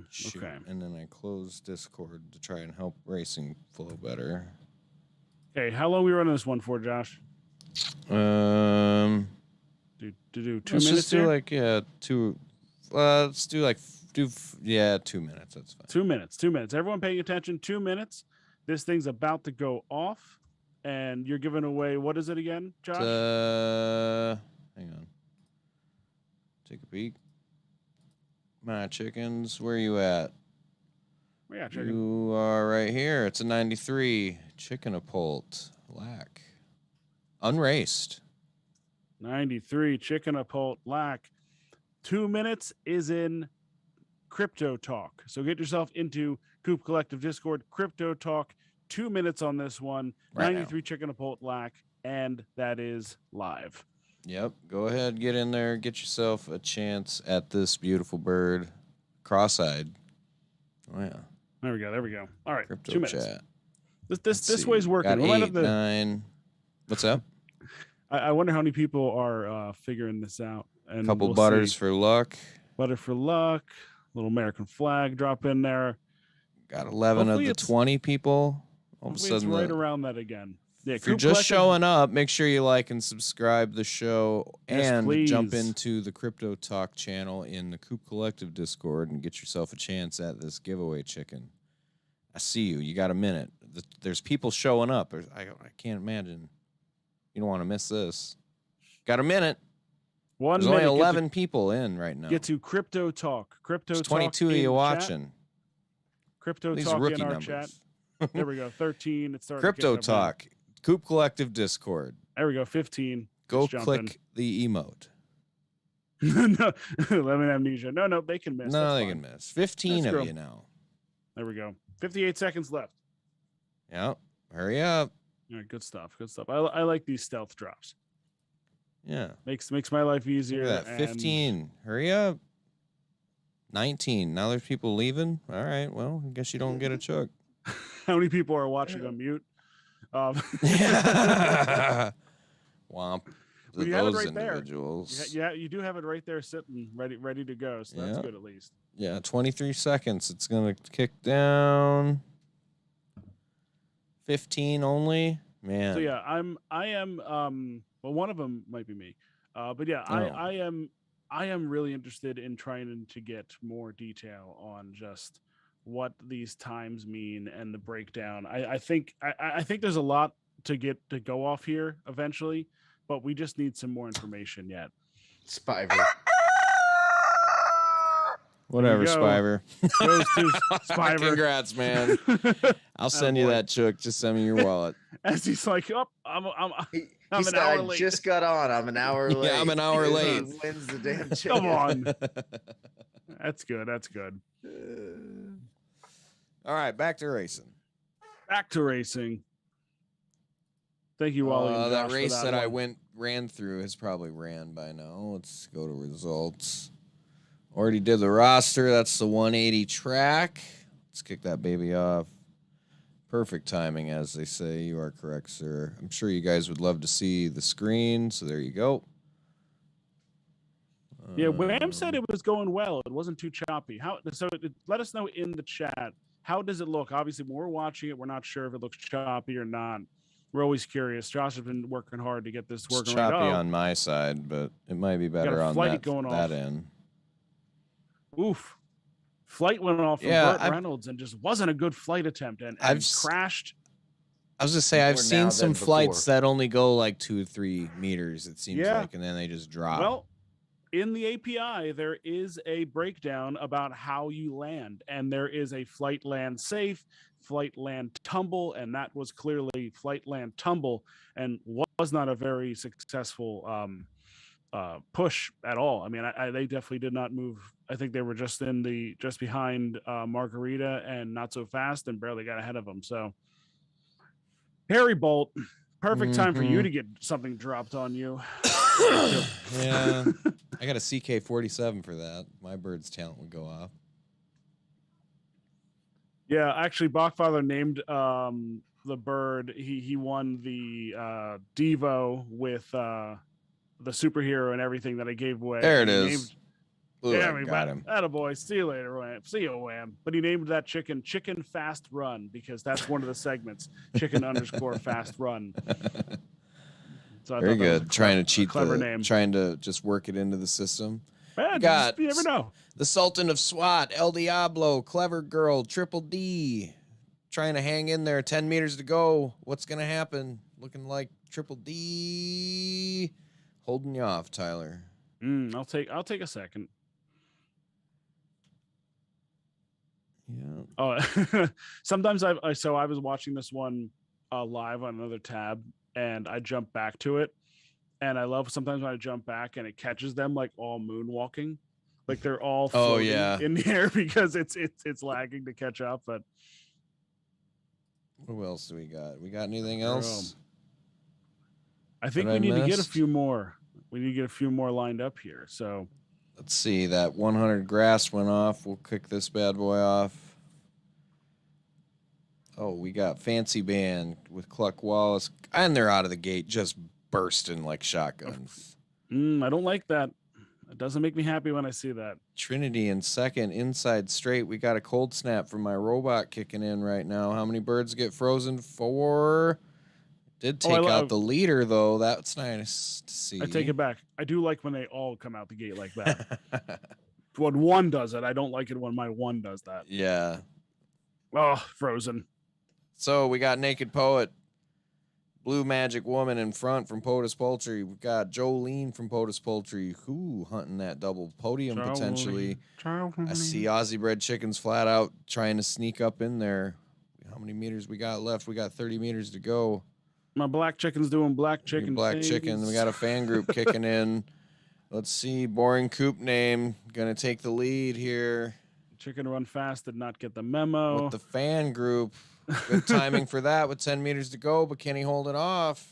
Shoot. Okay. And then I close Discord to try and help racing flow better. Okay, how long are we running this one for, Josh? Do 2 let's minutes just do here? like 2. Let's do 2 minutes. That's fine. 2 minutes. 2 minutes. Everyone paying attention. 2 minutes. This thing's about to go off, and you're giving away. What is it again, Josh? Hang on. Take a peek. My chickens, where are you at? Yeah, chicken. You are right here. It's a 93 Chicken Apult Lack. Unraced. 93 Chicken Apult Lack. 2 minutes is in Crypto Talk. So get yourself into Coop Collective Discord. Crypto Talk. 2 minutes on this one. Right 93 Chicken Apult Lack. And that is live. Yep. Go ahead, get in there, get yourself a chance at this beautiful bird. Cross-eyed. Oh yeah. There we go. There we go. All right. Crypto 2 minutes. chat. This way's working. Got We might 8, have the- 9. What's up? I wonder how many people are figuring this out. And Couple we'll butters see. for luck. Butter for luck. Little American flag drop in there. Got 11 Hopefully of the it's- 20 people. All of a Hopefully it's sudden, right around that again. Yeah, if you're Coop just Collective- showing up, make sure you like and subscribe the show, Yes, and jump please. into the Crypto Talk channel in the Coop Collective Discord and get yourself a chance at this giveaway chicken. I see you. You got a minute. There's people showing up. I can't imagine. You don't want to miss this. Got a minute. One There's only minute. 11 people in right now. Get to Crypto Talk. Crypto There's Talk. 22 of in you chat. watching. Crypto These Talk are rookie in our numbers. chat. There we go. 13. It's starting to Crypto kick up now. Talk. Coop Collective Discord. There we go. 15. Go Just jump click the emote. No, lemon amnesia. No, they can miss. No, That's they fine. can miss. 15 Let's of go. you now. There we go. 58 seconds left. Yep. Hurry up. All right, good stuff. Good stuff. I like these stealth drops. Yeah. Makes my life easier. Look at that. and- 15. Hurry up. 19. Now there's people leaving. All right. Well, I guess you don't get a chug. How many people are watching on mute? Yeah. Womp. Well, you have it Those right there. individuals. Yeah, you do have it right there sitting, ready to go. So that's Yeah. good at least. Yeah, 23 seconds. It's going to kick down. 15 only. Man. So yeah, I am well, one of them might be me. But yeah, Oh. I am really interested in trying to get more detail on just what these times mean and the breakdown. I think there's a lot to go off here eventually, but we just need some more information yet. Spiver. Whatever, go. Spiver. Goes to Spiver. Congrats, man. I'll send you boy. that chook. Just send me your wallet. As he's like, oh, I'm He an said, hour I late." just got on. I'm an hour late. Yeah, I'm an hour He late. wins the damn chicken. Come on. That's good. That's good. All right, back to racing. Back to racing. Thank you, Wally. and That Josh, for race that I one. ran through has probably ran by now. Let's go to results. Already did the roster. That's the 180 track. Let's kick that baby off. Perfect timing, as they say. You are correct, sir. I'm sure you guys would love to see the screen, so there you go. Yeah, Wham said it was going well. It wasn't too choppy. Let us know in the chat. How does it look? Obviously, when we're watching it, we're not sure if it looks choppy or not. We're always curious. Josh has been working hard to get this It's working choppy right. on my side, but it might be better a on flight that, going that off. end. Oof. Flight went off from Yeah, Burt Reynolds and just wasn't a good flight attempt and crashed. I was just say I've More now seen some than flights before. that only go like 2 or 3 meters. It seems Yeah. like, and then they just drop. Well, in the API, there is a breakdown about how you land, and there is a flight land safe, flight land tumble, and that was clearly flight land tumble, and was not a very successful push at all. I mean, they definitely did not move. I think they were just behind Margarita and Not So Fast, and barely got ahead of them. So, Harry Bolt, perfect time for you to get something dropped on you. Yeah, I got a CK-47 for that. My bird's talent would go off. Yeah, actually, Bachfather named the bird. He won the Devo with the superhero and everything that I gave away. There it is. Got him. Attaboy. See you later, Wham. See you, Wham. But he named that chicken Fast Run, because that's one of the segments. Chicken_Fast Run. So very good. Trying to cheat the name. Trying to just work it into the system. Man, you never know. The Sultan of SWAT, El Diablo, Clever Girl, Triple D. Trying to hang in there. 10 meters to go. What's going to happen? Looking like Triple D. Holding you off, Tyler. I'll take a second. Yeah. Oh, sometimes I was watching this one live on another tab, and I jump back to it, and I love sometimes when I jump back and it catches them like all moonwalking, like they're all floating in the air because it's lagging to catch up. But what else do we got? We got anything else? I think we need to get a few more. We need to get a few more lined up here. So let's see. That 100 grass went off. We'll kick this bad boy off. Oh, we got Fancy Band with Cluck Wallace. And they're out of the gate just bursting like shotguns. I don't like that. It doesn't make me happy when I see that. Trinity in second, inside straight. We got a cold snap from my robot kicking in right now. How many birds get frozen? 4. Did take out the leader, though. That's nice to see. I take it back. I do like when they all come out the gate like that. When one does it, I don't like it when my one does that. Yeah. Oh, frozen. So we got Naked Poet, Blue Magic Woman in front from POTUS Poultry. We got Jolene from POTUS Poultry, who hunting that double podium potentially. I see Aussie Bred Chickens flat out trying to sneak up in there. How many meters we got left? We got 30 meters to go. My black chicken's doing black chicken. Black chicken. We got a fan group kicking in. Let's see. Boring Coop name gonna take the lead here. Chicken Run Fast did not get the memo. With the fan group. Good timing for that with 10 meters to go, but can he hold it off?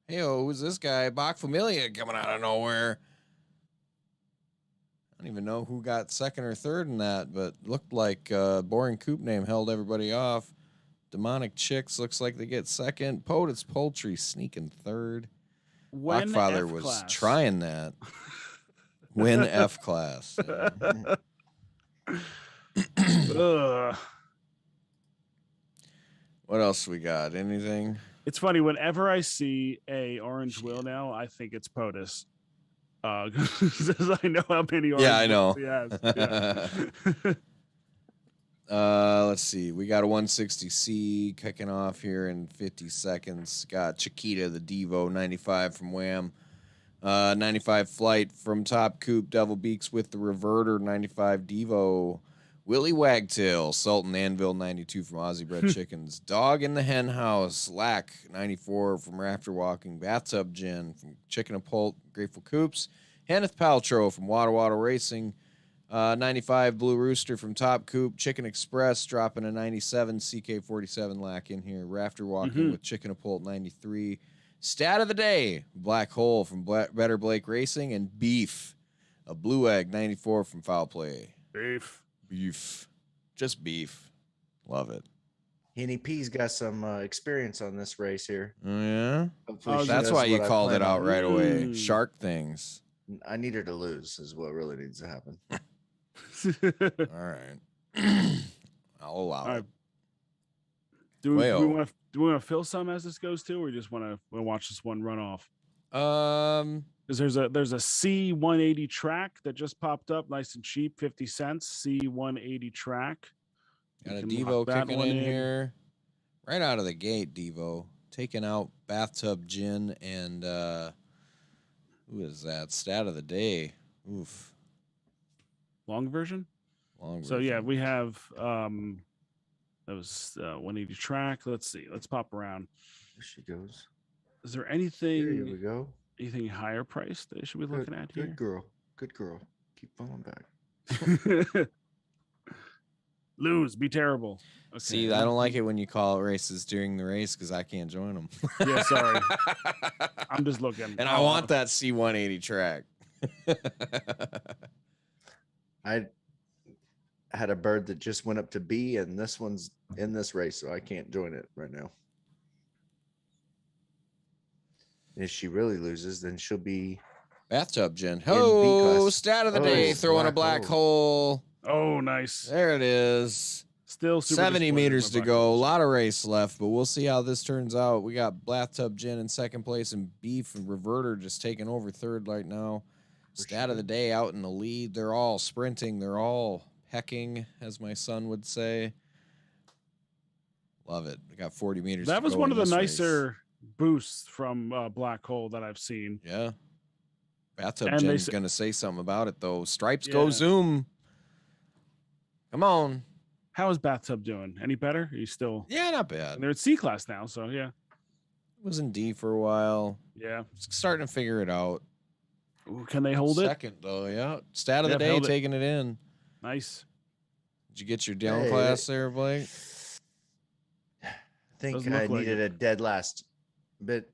Hey, who's this guy? BAWK Familia coming out of nowhere. I don't even know who got second or third in that, but looked like Boring Coop name held everybody off. Demonic Chicks looks like they get second. POTUS Poultry sneaking third. Bachfather was trying that. Win F class. What else we got? Anything? It's funny. Whenever I see a orange wheel now, I think it's POTUS. Because I know how many orange I know. he has. Let's see. We got a 160C kicking off here in 50 seconds. Got Chiquita, the Devo, 95 from Wham. 95 Flight from Top Coop. Devil Beaks with the Reverter, 95 Devo. Willie Wagtail, Sultan Anvil, 92 from Aussie Bred Chickens. Dog in the Hen House, Lack, 94 from Rafter Walking. Bathtub Gin from Chicken and Pult, Grateful Coops. Hanneth Paltrow from Waddle Racing. 95 Blue Rooster from Top Coop. Chicken Express dropping a 97 CK-47 Lack in here. Rafter Walking with Chicken and Pult, 93. Stat of the Day, Black Hole from Better Blake Racing. And Beef, a Blue Egg, 94 from Foul Play. Beef. Just beef. Love it. Henny P's got some experience on this race here. Oh, yeah? That's why you called it out right away. Shark things. I need her to lose is what really needs to happen. All right. I'll allow it. Do we want to fill some as this goes too, or just want to watch this one run off? Because there's a C180 track that just popped up, nice and cheap, 50 cents. C180 track. Got a Devo kicking in here, right out of the gate. Devo taking out Bathtub Gin and Who is that? Stat of the day. Oof. Long version. So yeah, we have that was 180 track. Let's see. Let's pop around. There she goes. Is there anything? Here we go. Anything higher priced that should be looking at here? Good girl. Good girl. Keep falling back. Lose. Be terrible. Okay. See, I don't like it when you call it races during the race because I can't join them. Yeah, sorry. I'm just looking. And I want that C180 track. I had a bird that just went up to B, and this one's in this race, so I can't join it right now. If she really loses, then she'll be bathtub Jen. Oh, stat of the day, throwing a black hole. Oh, nice. There it is. Still super 70 meters to go. A lot of race left, but we'll see how this turns out. We got bathtub Jen in second place, and Beef and Reverter just taking over third right now. Stat of the day out in the lead. They're all sprinting. They're all pecking, as my son would say. Love it. We got 40 meters. That was one of the nicer boosts from Black Hole that I've seen. Yeah. Bathtub Jen's going to say something about it, though. Stripes go zoom. Come on. How is Bathtub doing? Any better? Are you still? Yeah, not bad. They're at C class now, so yeah. Was in D for a while. Yeah. Starting to figure it out. Ooh, can they hold it? Second, though, yeah. Stat of the day, taking it in. Nice. Did you get your down class there, Blake? I think I needed a dead last, but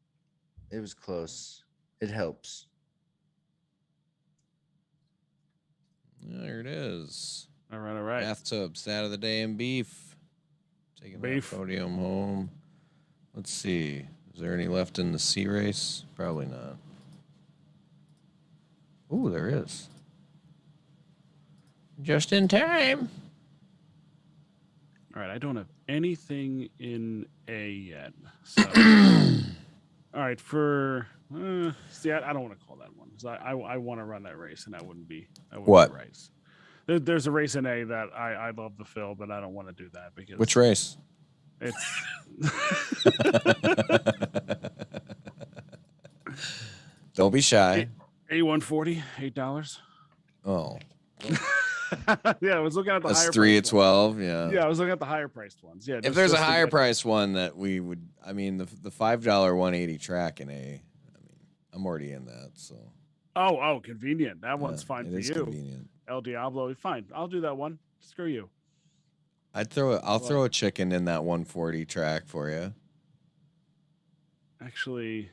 it was close. It helps. There it is. All right, all right. Bathtub, stat of the day, and Beef. Taking that podium home. Let's see. Is there any left in the C race? Probably not. Ooh, there is. Just in time. All right, I don't have anything in A yet. So, all right, for see, I don't want to call that one. So I want to run that race, and that wouldn't be what race. There's a race in A that I love the fill, but I don't want to do that because which race? It's don't be shy. A140, $8. Oh. Yeah, I was looking at the That's higher 3 at 12. Yeah. Yeah, I was looking at the higher priced ones. Yeah. If there's a higher priced one that we would, I mean, the $5 180 track in A, I mean, I'm already in that. So. Oh, convenient. That one's fine for you. Convenient. El Diablo, fine. I'll do that one. Screw you. I'll throw a chicken in that 140 track for you. Actually,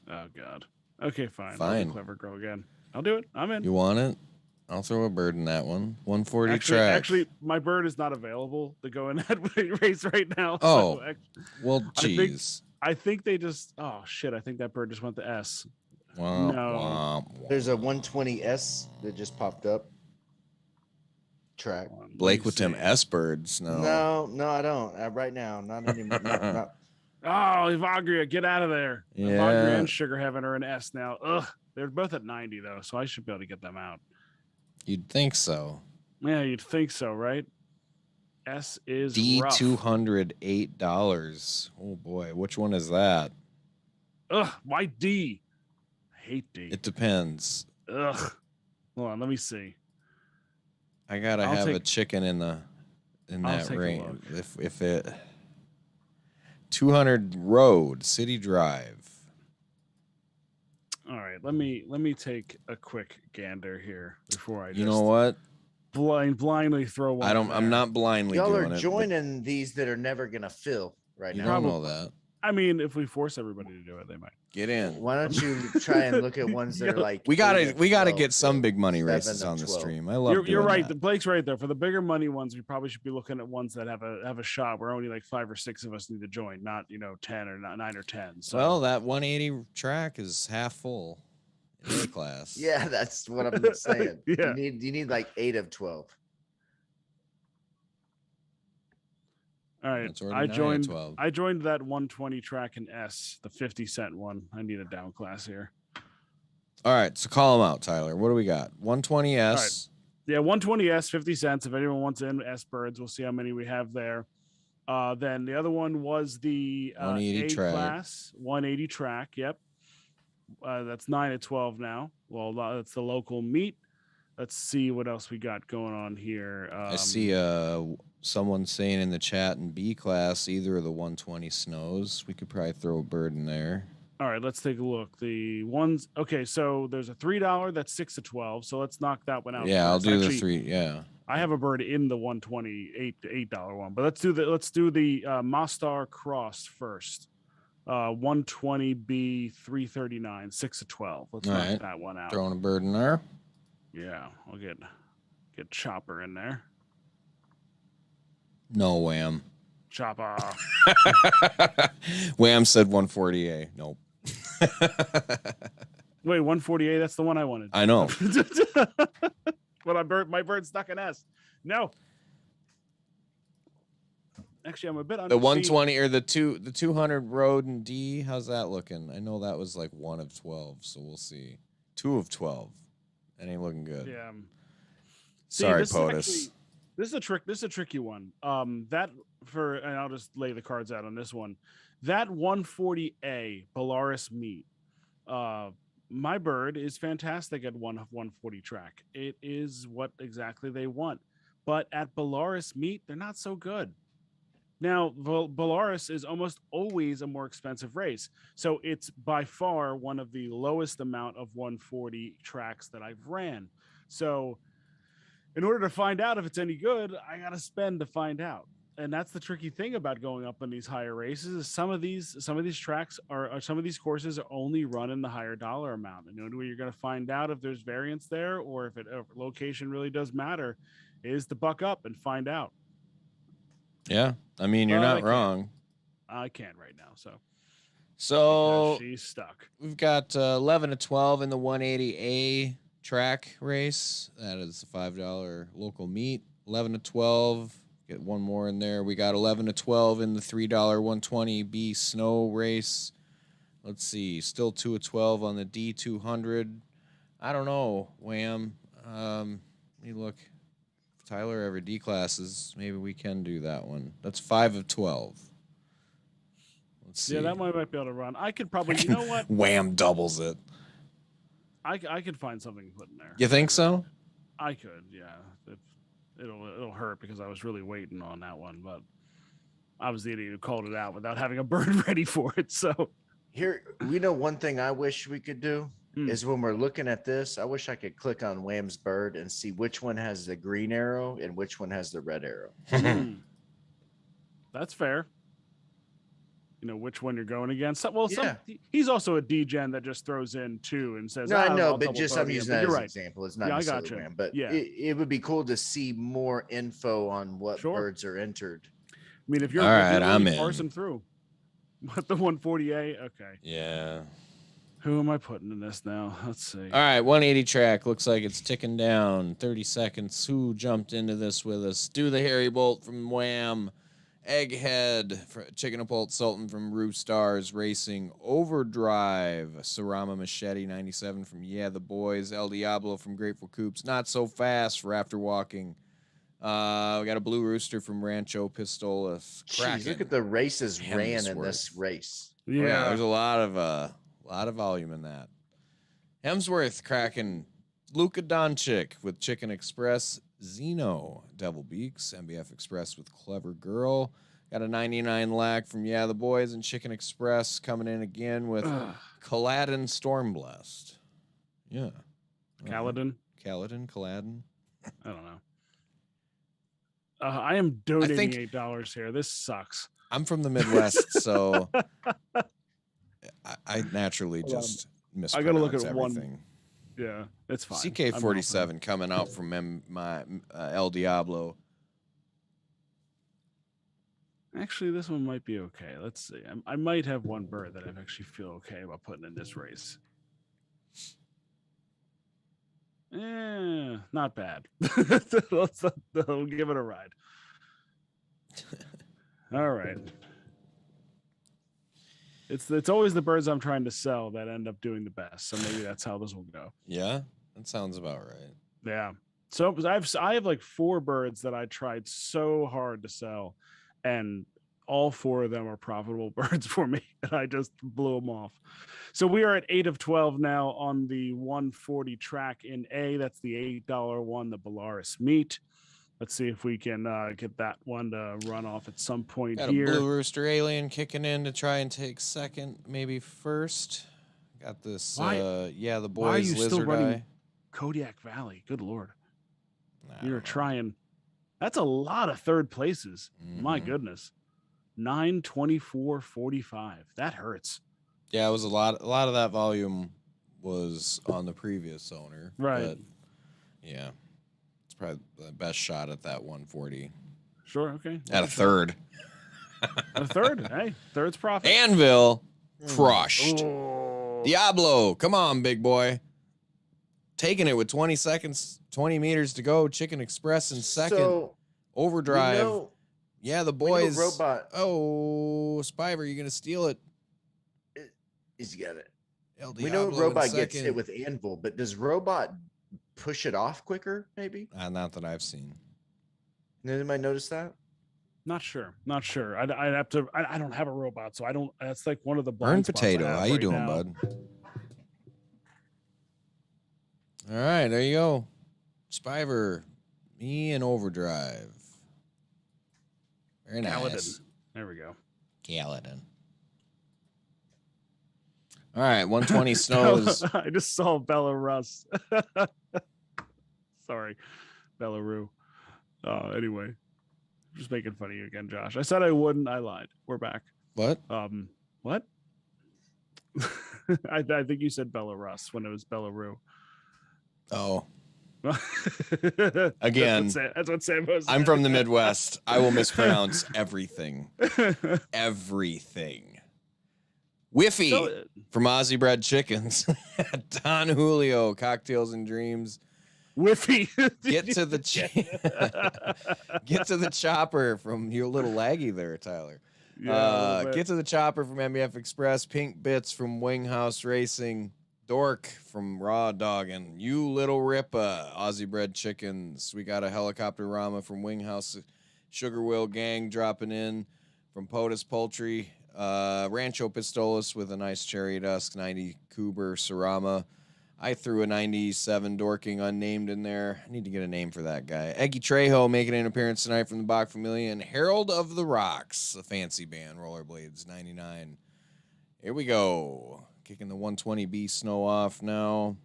oh God. Okay, fine. Fine. Clever girl again. I'll do it. I'm in. You want it? I'll throw a bird in that one. 140 track. Actually, my bird is not available to go in that race right now. Oh, so well, geez. I think they just. Oh shit! I think that bird just went to S. Womp, No. womp. There's a 120S that just popped up. Track. Blake with them S birds. No, I don't. Right now, not anymore. not. Oh, Evagria, get out of there. Yeah. Evagria and Sugar Heaven are in S now. Ugh. They're both at 90 though, so I should be able to get them out. You'd think so. Yeah, you'd think so, right? S is D rough. $208. Oh boy, which one is that? Ugh, why D? I hate D. It depends. Ugh. Hold on, let me see. I gotta have a chicken in that range. If it 200 Road, City Drive. All right, let me take a quick gander here before I. You know what? Blindly throw one. I'm not blindly. Y'all doing are joining these that are never gonna fill right now. You don't know that. I mean, if we force everybody to do it, they might get in. Why don't you try and look at ones that are like we gotta get some big money races on the stream. I love. You're right. That. Blake's right there. For the bigger money ones, we probably should be looking at ones that have a shot where only like 5 or 6 of us need to join, not 10 or 9 or 10. So. Well, that 180 track is half full in A class. Yeah, that's what I'm saying. Yeah. You need like 8 of 12. All right, I joined that 120 track in S, the 50-cent one. I need a down class here. All right, so call them out, Tyler. What do we got? 120S. Right. Yeah, 120S, 50 cents. If anyone wants in S birds, we'll see how many we have there. Then the other one was the 180 A track. class, 180 track. Yep. That's 9 at 12 now. Well, that's the local meet. Let's see what else we got going on here. I see someone saying in the chat in B class, either of the 120 snows. We could probably throw a bird in there. All right, let's take a look. The ones, okay, so there's a $3 that's 6 to 12. So let's knock that one out. Yeah, I'll first. do Actually, the 3. Yeah, I have a bird in the 128 to $8 one, but let's do the Mostar Cross first. 120B 339 6 to 12. Let's knock that one out. Throwing a bird in there. Yeah, I'll get Chopper in there. No, Wham. Chopper. Wham said 140A. Nope. Wait, 148. That's the one I wanted. I know. But my bird stuck an S. No. Actually, I'm a bit. The 120 or the 200 road and D. How's that looking? I know that was like 1 of 12, so we'll see. 2 of 12. That ain't looking good. Yeah. Sorry, POTUS. This is a tricky one. And I'll just lay the cards out on this one. That 140A Belarus meet. My bird is fantastic at 140 track. It is what exactly they want. But at Belarus meet, they're not so good. Now, Belarus is almost always a more expensive race. So it's by far one of the lowest amount of 140 tracks that I've ran. So in order to find out if it's any good, I got to spend to find out. And that's the tricky thing about going up in these higher races is some of these tracks or some of these courses are only run in the higher dollar amount. And the only way you're going to find out if there's variance there or if location really does matter is to buck up and find out. Yeah, I mean, you're not wrong. I can't right now, so she's stuck. We've got 11 to 12 in the 180A track race. That is the $5 local meet. 11 to 12. Get one more in there. We got 11 to 12 in the $3 120B snow race. Let's see. Still 2 of 12 on the D200. I don't know, Wham. Let me look. If Tyler ever D classes, maybe we can do that one. That's 5 of 12. Let's see. Yeah, that one might be able to run. I could probably, you know what? Wham doubles it. I could find something to put in there. You think so? I could, yeah. It'll hurt because I was really waiting on that one, but I was the idiot who called it out without having a bird ready for it. So here, we know one thing I wish we could do is when we're looking at this, I wish I could click on Wham's bird and see which one has the green arrow and which one has the red arrow. That's fair. You know which one you're going against. Well, he's also a D-gen that just throws in 2 and says, no, I know, but just I'm using that as an example. It's not necessarily I got you. Wham, but yeah. it would be cool to see more info on what birds are entered. I mean, if you're all right, I'm in. Parsing through. What, the 140A? Okay. Yeah. Who am I putting in this now? Let's see. All right, 180 track. Looks like it's ticking down. 30 seconds. Who jumped into this with us? Do the Harry Bolt from Wham. Egghead, Chicken and Bolt Sultan from Roof Stars Racing. Overdrive. Sarama Machete 97 from Yeah the Boys. El Diablo from Grateful Coops. Not So Fast for After Walking. We got a Blue Rooster from Rancho Pistolas. Jeez, look at the races ran in this race. Yeah, there's a lot of volume in that. Hemsworth cracking. Luka Doncic with Chicken Express. Zeno Devil Beaks. MBF Express with Clever Girl. Got a 99 lack from Yeah the Boys and Chicken Express coming in again with Caladin Stormblessed. Yeah. Caladin? Caladin? I don't know. I am donating $8 here. This sucks. I'm from the Midwest, so I naturally just mispronounce I gotta look at everything. one. Yeah, it's fine. CK47 coming out from my El Diablo. Actually, this one might be okay. Let's see. I might have one bird that I actually feel okay about putting in this race. Not bad. We'll give it a ride. All right. It's always the birds I'm trying to sell that end up doing the best. So maybe that's how this will go. Yeah, that sounds about right. Yeah. So I have like 4 birds that I tried so hard to sell, and all 4 of them are profitable birds for me, and I just blew them off. So we are at 8 of 12 now on the 140 track in A. That's the $8 one, the Belarus meat. Let's see if we can get that one to run off at some point Got here. a Blue Rooster Alien kicking in to try and take second, maybe first. Got this, the boys Lizard Eye. Kodiak Valley, good Lord. You're trying. That's a lot of third places. My goodness. 9, 24, 45. That hurts. Yeah, it was a lot of that volume was on the previous owner. Right. But yeah. It's probably the best shot at that 140. Sure, okay. At a third. A third. Hey, third's profit. Anvil crushed. Oh. Diablo, come on, big boy. Taking it with 20 seconds, 20 meters to go. Chicken Express in second. So, Overdrive. Yeah, the boys. Robot. Oh, Spiver, you're going to steal it. He's got it. El We know Diablo Robot in gets second. hit with Anvil, but does Robot push it off quicker, maybe? Not that I've seen. Anybody notice that? Not sure. I'd have to. I don't have a robot, so I don't. That's like one of the Burn blind spots I Potato. have How you right doing, now. bud? All right, there you go. Spiver, me and Overdrive. Very nice. Gallatin. There we go. Gallatin. All right, 120 snows. I just saw Belarus. Sorry, Belarus. Anyway, just making fun of you again, Josh. I said I wouldn't. I lied. We're back. What? What? I think you said Belarus when it was Belarus. Oh. Again, that's what Sam was. I'm from the Midwest. I will mispronounce everything. Everything. Whiffy from Aussie Bread Chickens. Don Julio, Cocktails and Dreams. Whiffy. Get to the chopper from your little laggy there, Tyler. Yeah, get to the chopper from MBF Express. Pink Bits from Winghouse Racing. Dork from Raw Doggin'. You Little Rippa, Aussie Bread Chickens. We got a Helicopter Rama from Winghouse. Sugar Will Gang dropping in from POTUS Poultry. Rancho Pistolas with a nice cherry dusk. 90 Coober Sarama. I threw a 97 Dorking unnamed in there. I need to get a name for that guy. Eggy Trejo making an appearance tonight from the BAWK Familia. And Herald of the Rocks, a fancy band, Rollerblades, 99. Here we go. Kicking the 120B snow off now.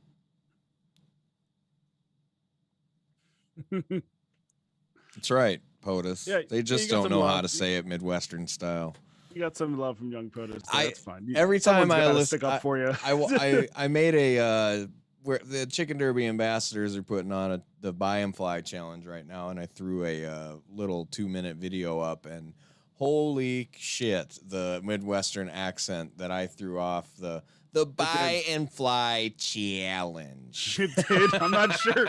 That's right, POTUS. Yeah, they just don't know how to say it Midwestern style. You got some love from young POTUS. So that's fine. Every time I listen, stick up for you. I made a where the Chicken Derby ambassadors are putting on the Buy and Fly challenge right now, and I threw a little 2-minute video up, and holy shit, the Midwestern accent that I threw off the Buy and Fly challenge. You did? I'm not sure.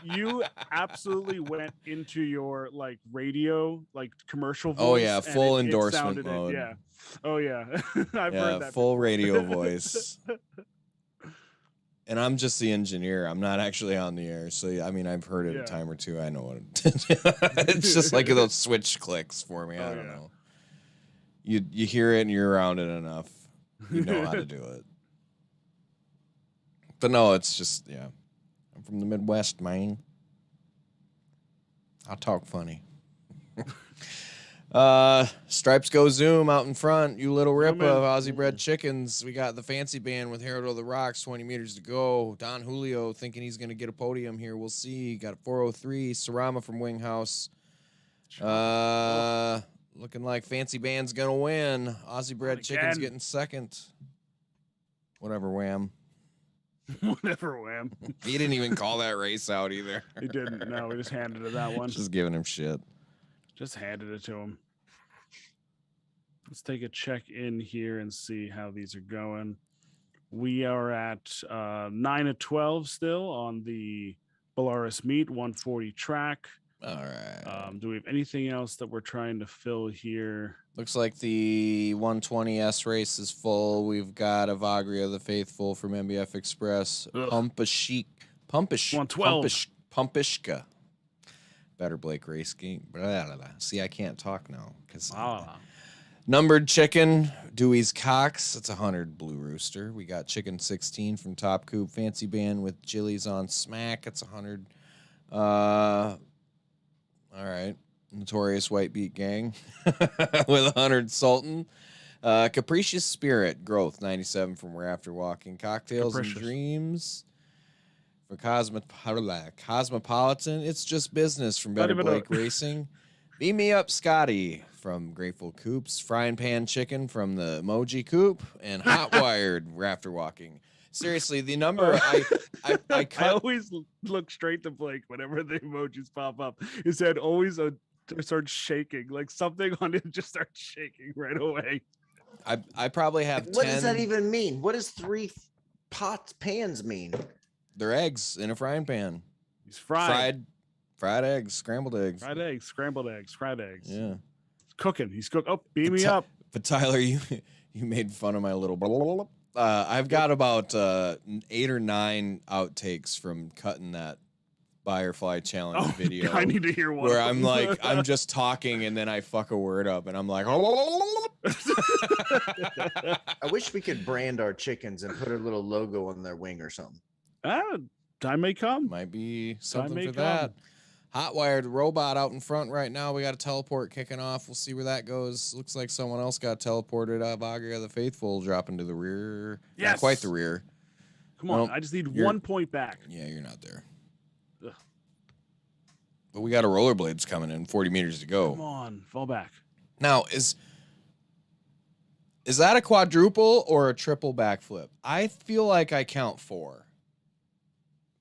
You absolutely went into your like radio, like commercial voice. Oh yeah, full endorsement mode. Yeah. Oh yeah. I've heard that. Full radio voice. And I'm just the engineer. I'm not actually on the air. So, I mean, I've heard it a time or two. I know what it's just like those switch clicks for me. I don't know. You hear it and you're around it enough. You know how to do it. But no, it's just, I'm from the Midwest, man. I'll talk funny. Stripes Go Zoom out in front. You Little Rippa of Aussie Bread Chickens. We got the fancy band with Herald of the Rocks, 20 meters to go. Don Julio thinking he's going to get a podium here. We'll see. Got a 403. Sarama from Winghouse. Looking like fancy band's going to win. Aussie Bread Chickens getting second. Whatever, Wham. Whatever, Wham. He didn't even call that race out either. He didn't. No, we just handed it that one. Just giving him shit. Just handed it to him. Let's take a check in here and see how these are going. We are at 9 of 12 still on the Belarus meat 140 track. All right. Do we have anything else that we're trying to fill here? Looks like the 120S race is full. We've got Evagria the Faithful from MBF Express. Pumpishka. Better Blake race game. Blah, blah, blah. See, I can't talk now because Ah. numbered chicken, Dewey's Cox. It's 100 Blue Rooster. We got chicken 16 from Top Coop. Fancy Band with Jillies on Smack. It's 100. All right. Notorious White Beat Gang with 100 Sultan. Capricious Spirit Growth 97 from We're After Walking. Cocktails and Dreams for Cosmopolitan. It's Just Business from Better Blake Racing. Beam Me Up Scotty from Grateful Coops. Frying Pan Chicken from the Emoji Coop. And Hot Wired We're After Walking. Seriously, the number I always look straight to Blake whenever the emojis pop up. His head always starts shaking, like something on it just starts shaking right away. I probably have what 10. Does that even mean? What does 3 pans mean? They're eggs in a frying pan. He's fried eggs, scrambled eggs. Fried eggs, scrambled eggs, fried eggs. Yeah. He's cooking. He's cooking. Oh, beam me up. But Tyler, you made fun of my little blah, blah, blah. I've got about 8 or 9 outtakes from cutting that Firefly challenge video. I need to hear one. Where I'm like, I'm just talking and then I fuck a word up and I'm like, I wish we could brand our chickens and put a little logo on their wing or something. Time may come. Might be something for that. Hot Wired robot out in front right now. We got a teleport kicking off. We'll see where that goes. Looks like someone else got teleported. Vagria the Faithful dropping to the rear. Yes. Not quite the rear. Come on. I just need 1 point back. Yeah, you're not there. Ugh. But we got a rollerblades coming in, 40 meters to go. Come on, fall back. Now, is that a quadruple or a triple backflip? I feel like I count 4.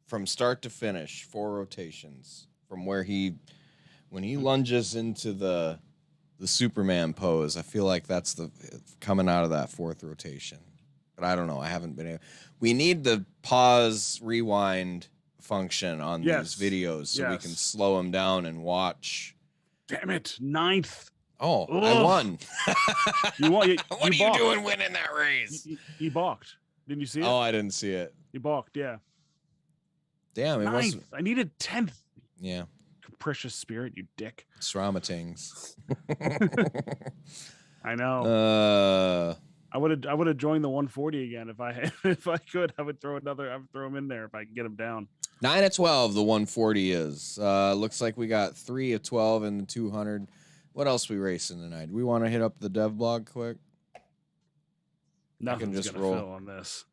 From start to finish, 4 rotations. From when he lunges into the Superman pose, I feel like that's the coming out of that 4th rotation. But I don't know. I haven't been able. We need the pause rewind function on these videos so we can slow them down and watch. Damn it, 9th. Oh, ugh. I won. You won. What are you doing winning that race? You balked. Didn't you see it? Oh, I didn't see it. You balked, yeah. Damn, it 9th. wasn't. I needed 10th. Yeah. Capricious Spirit, you dick. Stramatings. I know. I would have joined the 140 again if I could. I would throw him in there if I can get him down. 9 of 12, the 140 is. Looks like we got 3 of 12 in the 200. What else we racing tonight? Do we want to hit up the dev blog quick? Nothing's just gonna fill on this.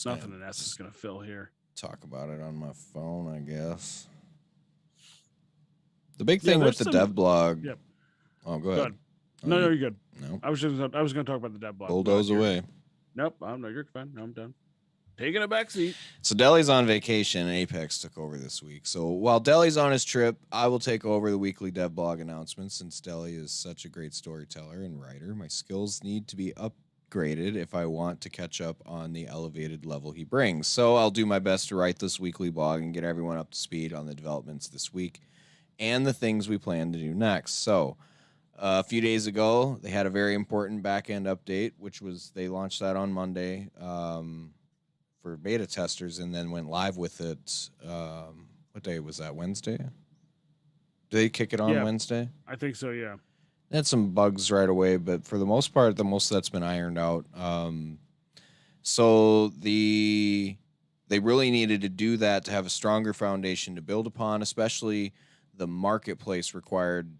Nothing in essence is gonna fill here. Talk about it on my phone, I guess. The big thing with the dev blog. Yep. Oh, go ahead. No, you're good. No. I was going to talk about the dev blog. Bulldoze away. Nope. No, you're fine. No, I'm done. Taking a back seat. So Deli's on vacation and Apex took over this week. So while Deli's on his trip, I will take over the weekly dev blog announcements since Deli is such a great storyteller and writer. My skills need to be upgraded if I want to catch up on the elevated level he brings. So I'll do my best to write this weekly blog and get everyone up to speed on the developments this week and the things we plan to do next. So a few days ago, they had a very important back-end update, which was they launched that on Monday for beta testers and then went live with it. What day was that? Wednesday? Did they kick it on Wednesday? I think so, yeah. They had some bugs right away, but for the most part, most of that's been ironed out. So they really needed to do that to have a stronger foundation to build upon, especially the marketplace required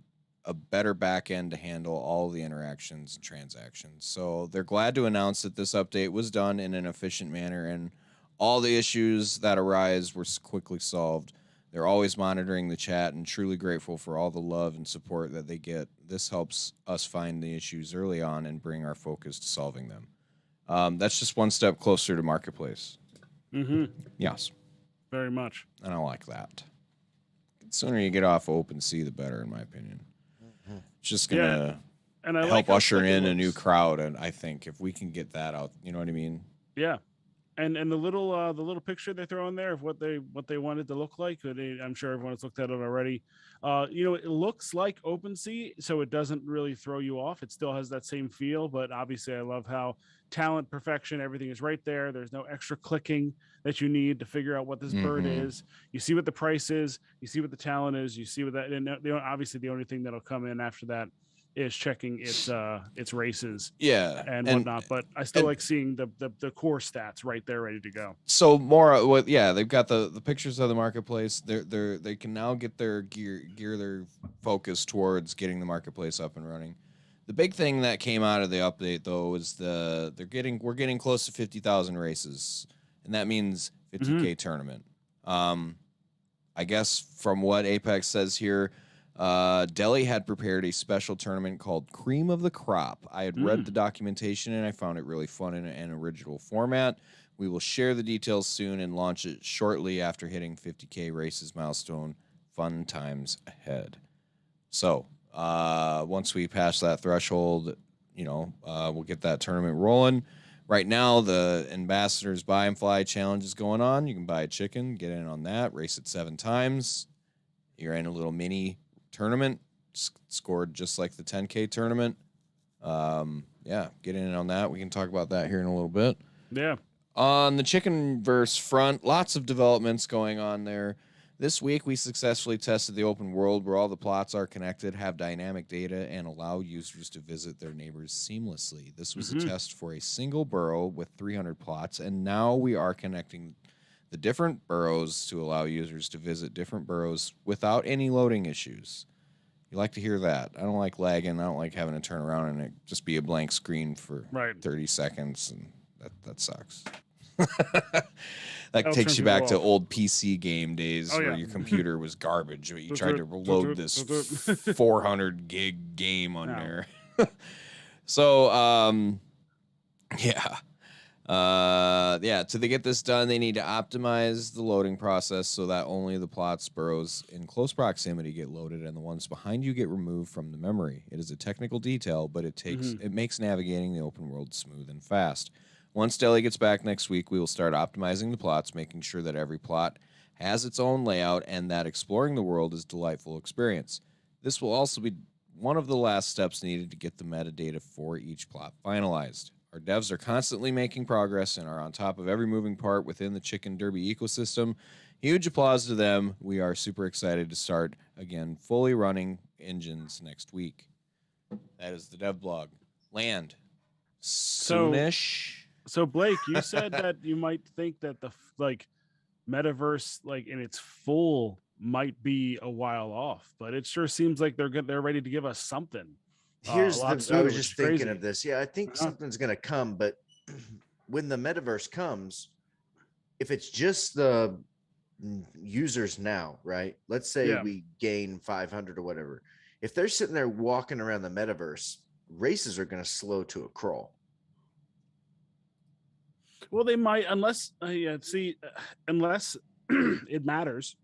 a better back end to handle all the interactions and transactions. So they're glad to announce that this update was done in an efficient manner and all the issues that arise were quickly solved. They're always monitoring the chat and truly grateful for all the love and support that they get. This helps us find the issues early on and bring our focus to solving them. That's just one step closer to marketplace. Mm-hmm. Yes. Very much. And I like that. The sooner you get off OpenSea, the better, in my opinion. It's just gonna help usher in a new crowd, and I think if we can get that out, you know what I mean? Yeah, and the little picture they throw in there of what they wanted to look like. I'm sure everyone's looked at it already. It looks like OpenSea, so it doesn't really throw you off. It still has that same feel, but obviously, I love how talent perfection. Everything is right there. There's no extra clicking that you need to figure out what this bird is. You see what the price is. You see what the talent is. You see what that. And obviously, the only thing that'll come in after that is checking its races, and whatnot. But I still like seeing the core stats right there, ready to go. So they've got the pictures of the marketplace. They can now get their gear their focus towards getting the marketplace up and running. The big thing that came out of the update though is we're getting close to 50,000 races, and that means 50K tournament. I guess from what Apex says here, Delhi had prepared a special tournament called Cream of the Crop. I had read the documentation and I found it really fun in an original format. We will share the details soon and launch it shortly after hitting 50K races milestone. Fun times ahead. So once we pass that threshold, we'll get that tournament rolling. Right now, the Ambassadors Buy and Fly Challenge is going on. You can buy a chicken, get in on that, race it 7 times. You're in a little mini tournament, scored just like the 10K tournament. Get in on that. We can talk about that here in a little bit. Yeah. On the Chickenverse front, lots of developments going on there. This week, we successfully tested the open world where all the plots are connected, have dynamic data, and allow users to visit their neighbors seamlessly. This was a test for a single borough with 300 plots, and now we are connecting the different boroughs to allow users to visit different boroughs without any loading issues. You like to hear that. I don't like lagging. I don't like having to turn around and it just be a blank screen for 30 seconds, and that sucks. That takes you back to old PC game days where your computer was garbage, but you tried to load this 400 gig game on there. So, to get this done, they need to optimize the loading process so that only the plots boroughs in close proximity get loaded and the ones behind you get removed from the memory. It is a technical detail, but it makes navigating the open world smooth and fast. Once Delhi gets back next week, we will start optimizing the plots, making sure that every plot has its own layout and that exploring the world is a delightful experience. This will also be one of the last steps needed to get the metadata for each plot finalized. Our devs are constantly making progress and are on top of every moving part within the Chicken Derby ecosystem. Huge applause to them. We are super excited to start, again, fully running engines next week. That is the dev blog. Land. Soonish. So Blake, you said that you might think that the metaverse in its full might be a while off, but it sure seems like they're ready to give us something. I was just thinking of this. Yeah, I think something's going to come, but when the metaverse comes, if it's just the users now, right? Let's say we gain 500 or whatever. If they're sitting there walking around the metaverse, races are going to slow to a crawl. Well, they might, unless it matters,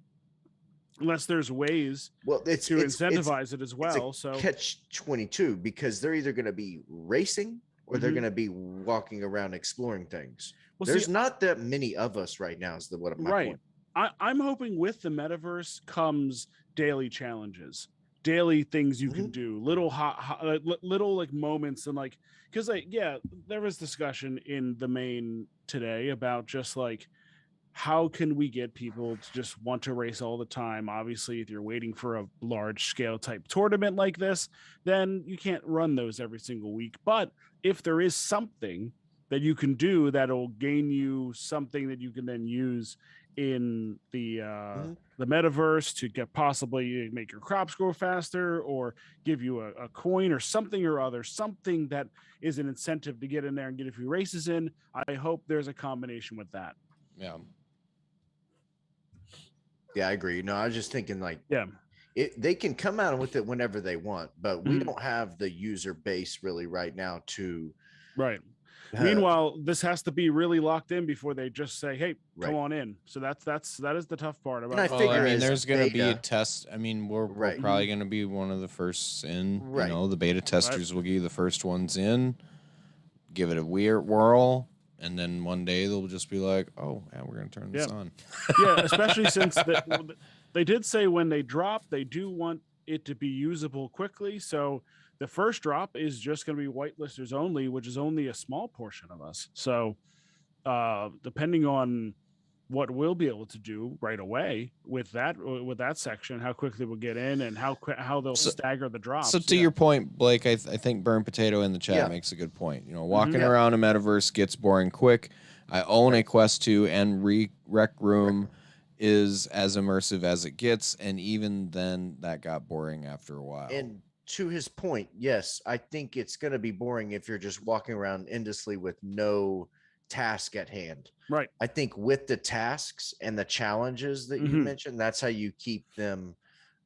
unless there's ways to incentivize it as well. So catch-22, because they're either going to be racing or they're going to be walking around exploring things. Well, there's not that many of us right now. Is what my point. I'm hoping with the metaverse comes daily challenges, daily things you can do, little little moments, and because there was discussion in the main today about just how can we get people to just want to race all the time. Obviously, if you're waiting for a large scale type tournament like this, then you can't run those every single week. But if there is something that you can do that'll gain you something that you can then use in the metaverse to get possibly make your crops grow faster or give you a coin or something or other, something that is an incentive to get in there and get a few races in. I hope there's a combination with that. Yeah, I agree. No, I was just thinking they can come out with it whenever they want, but we don't have the user base really right now to. Right. Meanwhile, this has to be really locked in before they just say, "Hey, come on in." So that is the tough part about it. There's going to be a test. We're probably going to be one of the first in. Right. The beta testers will be the first ones in. Give it a weird whirl, and then one day they'll just be like, "Oh, yeah, we're going to turn this on." Yeah, especially since they did say when they drop, they do want it to be usable quickly. So the first drop is just going to be whitelisters only, which is only a small portion of us. So depending on what we'll be able to do right away with that section, how quickly we'll get in, and how they'll stagger the drops. So to your point, Blake, I think Burn Potato in the chat makes a good point. You know, walking around a metaverse gets boring quick. I own a Quest 2, and Rec Room is as immersive as it gets, and even then that got boring after a while. And to his point, yes, I think it's going to be boring if you're just walking around endlessly with no task at hand. Right. I think with the tasks and the challenges that you mentioned, that's how you keep them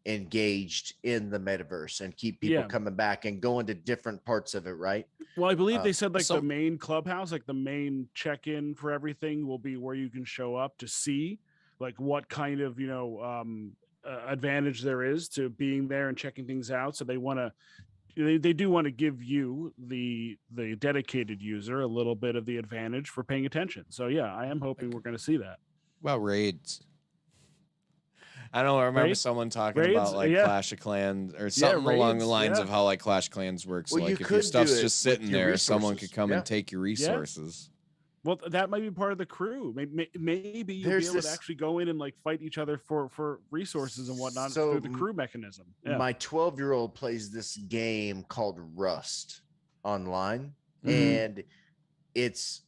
engaged in the metaverse and keep people coming back and going to different parts of it, right? Well, I believe they said the main clubhouse, like the main check-in for everything, will be where you can show up to see like what kind of advantage there is to being there and checking things out. So they do want to give you the dedicated user a little bit of the advantage for paying attention. So yeah, I am hoping we're going to see that. Well, raids. I don't know. I remember someone talking about like Clash of Clans or something along the lines of how like Clash of Clans works. Well, like if your stuff's just sitting there, someone could come and take your resources. Well, that might be part of the crew. Maybe you'll be able to actually go in and like fight each other for resources and whatnot through the crew mechanism. Yeah. My 12-year-old plays this game called Rust online, and it's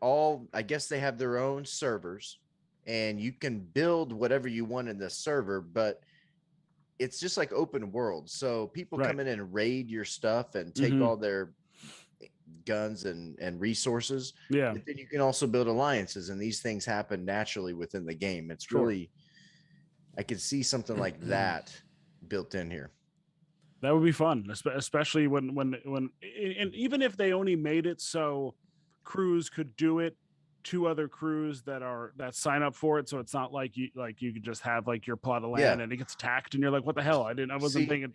all, I guess they have their own servers, and you can build whatever you want in the server, but it's just like open world. So people come in and raid your stuff and take all their guns and resources. Yeah. But then you can also build alliances, and these things happen naturally within the game. It's really, I could see something like that built in here. That would be fun, especially when and even if they only made it so crews could do it to other crews that sign up for it, so it's not like you could just have like your plot of land and it gets attacked and you're like, what the hell, I wasn't thinking.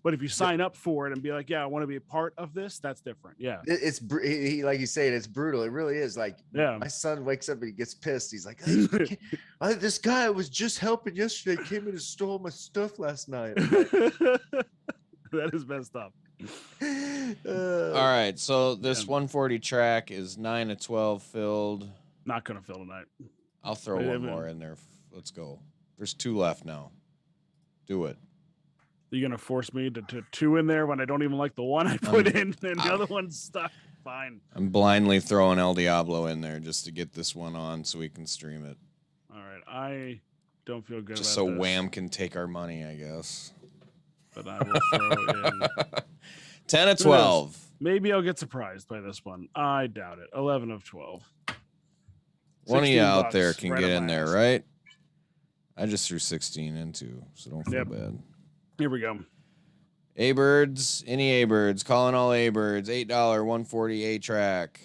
But if you sign up for it and be like, I want to be a part of this, that's different. It's like you say, it's brutal. It really is. Like my son wakes up and he gets pissed. He's like, hey, this guy I was just helping yesterday came in and stole my stuff last night. That is messed up. All right, so this 140 track is 9 of 12 filled. Not gonna fill tonight. I'll throw one more in there. Let's go. There's 2 left now. Do it. You're gonna force me to 2 in there when I don't even like the one I put in, and the other one's stuck. Fine. I'm blindly throwing El Diablo in there just to get this one on so we can stream it. All right, I don't feel good. Just about so this, Wham can take our money, I guess. But I will throw in 10 of 12. Maybe I'll get surprised by this one. I doubt it. 11 of 12. One of you out there can get in there, right? I just threw 16 into, so don't feel bad. Here we go. A-Birds, any A-Birds, calling all A-Birds, $8, 140 A-Track,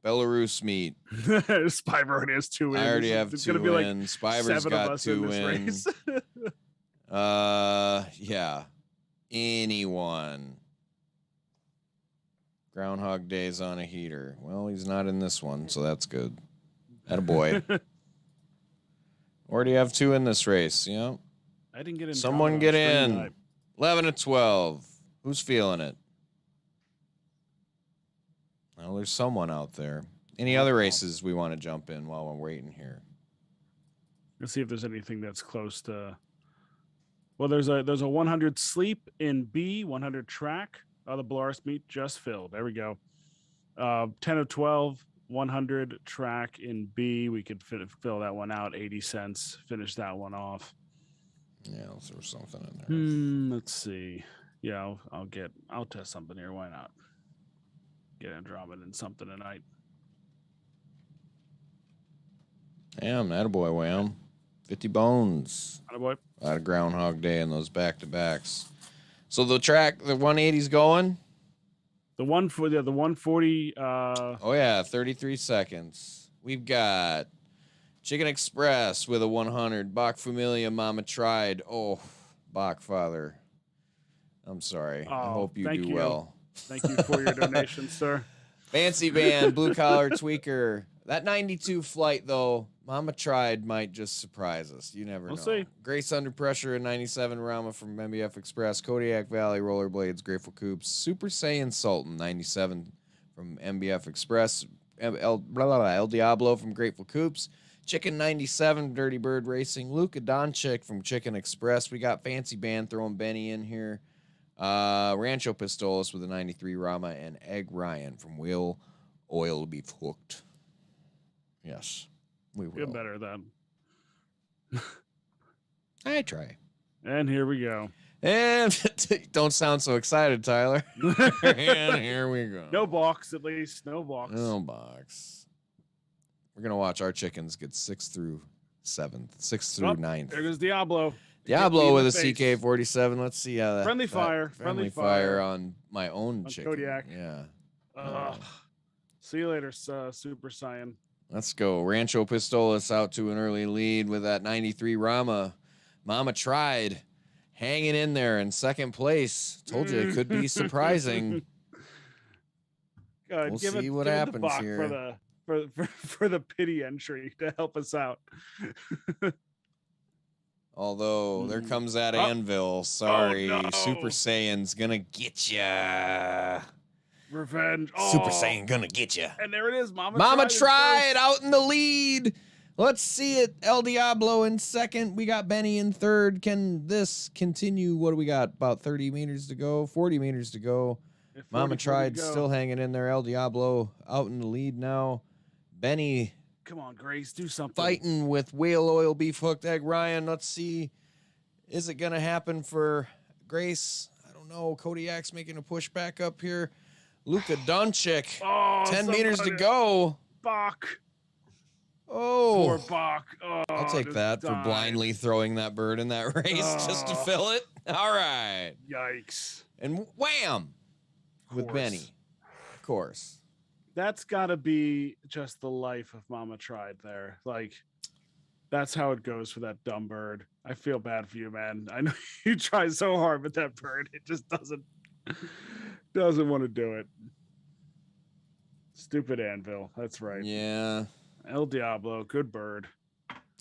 Belarus meat. Spyro has 2 wins. I already have 2 wins. Spyver's got 2 wins. Yeah. Anyone. Groundhog Day's on a heater. Well, he's not in this one, so that's good. Attaboy. Or do you have 2 in this race? Yeah. I didn't get in. Someone get in. 11 of 12. Who's feeling it? Well, there's someone out there. Any other races we want to jump in while we're waiting here? Let's see if there's anything that's close to. Well, there's a 100 sleep in B, 100 track. The Belarus meet just filled. There we go. 10 of 12, 100 track in B. We could fill that one out. 80 cents. Finish that one off. Yeah, I'll throw something in there. Let's see. Yeah, I'll test something here. Why not? Get Andromeda in something tonight. Damn, attaboy, Wham. 50 bones. Attaboy. A lot of Groundhog Day and those back-to-backs. So the 180's going? The 140. Oh, yeah, 33 seconds. We've got Chicken Express with a 100. BAWK Familia, Mama Tried. Oh, BAWK Father. I'm sorry. I hope you do well. Thank you for your donation, sir. Fancy Band, Blue Collar Tweaker. That 92 flight, though, Mama Tried might just surprise us. You never know. See. Grace Under Pressure in 97, Rama from MBF Express, Kodiak Valley, Rollerblades, Grateful Coops, Super Saiyan Sultan 97 from MBF Express, El Diablo from Grateful Coops, Chicken 97, Dirty Bird Racing, Luka Doncic from Chicken Express. We got Fancy Band throwing Benny in here. Rancho Pistolas with a 93 Rama, and Egg Ryan from Wheel Oil Beef Hooked. Yes. We will. Get better then. I try. And here we go. And don't sound so excited, Tyler. And here we go. No box, at least. No box. No box. We're going to watch our chickens get 6th through 7th. 6th through 9th. There goes Diablo. Diablo with a CK-47. Let's see how that... Friendly fire. Friendly fire on my own chicken. Kodiak. Yeah. See you later, Super Saiyan. Let's go. Rancho Pistolas out to an early lead with that 93 Rama. Mama Tried hanging in there in second place. Told you it could be surprising. We'll see what happens here. For the pity entry to help us out. Although there comes that anvil. Sorry, no. Super Saiyan's gonna get ya. Revenge. Super Saiyan gonna get ya. And there it is. Mama Tried out in the lead. Let's see it. El Diablo in second. We got Benny in third. Can this continue? What do we got? About 30 meters to go. 40 meters to go. Mama Tried still hanging in there. El Diablo out in the lead now. Benny. Come on, Grace. Do something. Fighting with Whale Oil Beef Hooked Egg Ryan. Let's see. Is it going to happen for Grace? I don't know. Kodiak's making a push back up here. Luka Doncic. 10 meters to go. BAWK. Oh. Poor BAWK. Oh, I'll take that for blindly throwing that bird in that race just to fill it. All right. Yikes. And wham. With Benny. Of course. That's got to be just the life of Mama Tried there. Like, that's how it goes for that dumb bird. I feel bad for you, man. I know you try so hard with that bird. It just doesn't want to do it. Stupid anvil. That's right. Yeah. El Diablo, good bird.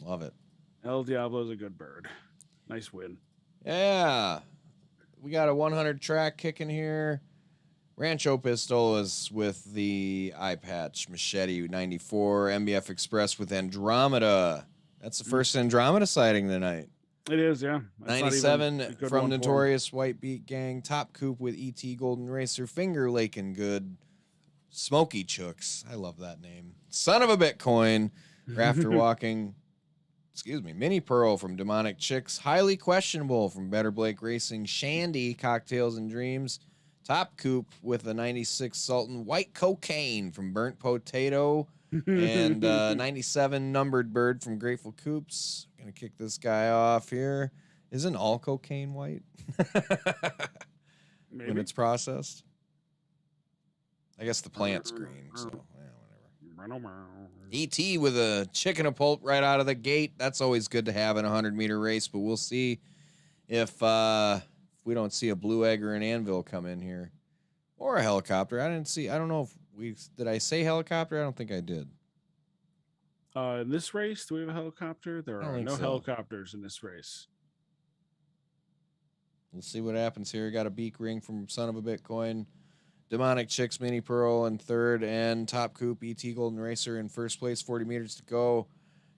Love it. El Diablo's a good bird. Nice win. Yeah. We got a 100 track kicking here. Rancho Pistolas with the eye patch. Machete 94. MBF Express with Andromeda. That's the first Andromeda sighting tonight. It is, yeah. That's 97 from Notorious White Beat Gang. Top Coop with ET Golden Racer. Finger Lakin' Good. Smoky Chooks. I love that name. Son of a Bitcoin. Rafter Walking. Excuse me. Mini Pearl from Demonic Chicks. Highly Questionable from Better Blake Racing. Shandy Cocktails and Dreams. Top Coop with a 96 Sultan. White Cocaine from Burnt Potato. And 97 Numbered Bird from Grateful Coops. Gonna kick this guy off here. Isn't all cocaine white? Maybe. When it's processed? I guess the plant's green, so whatever. E.T. with a chicken a pulp right out of the gate. That's always good to have in a 100-meter race, but we'll see if we don't see a blue egg or an anvil come in here. Or a helicopter. I don't know if did I say helicopter? I don't think I did. In this race, do we have a helicopter? There are no helicopters in this race. We'll see what happens here. Got a beak ring from Son of a Bitcoin. Demonic Chicks, Mini Pearl in third, and Top Coop, ET Golden Racer in first place. 40 meters to go.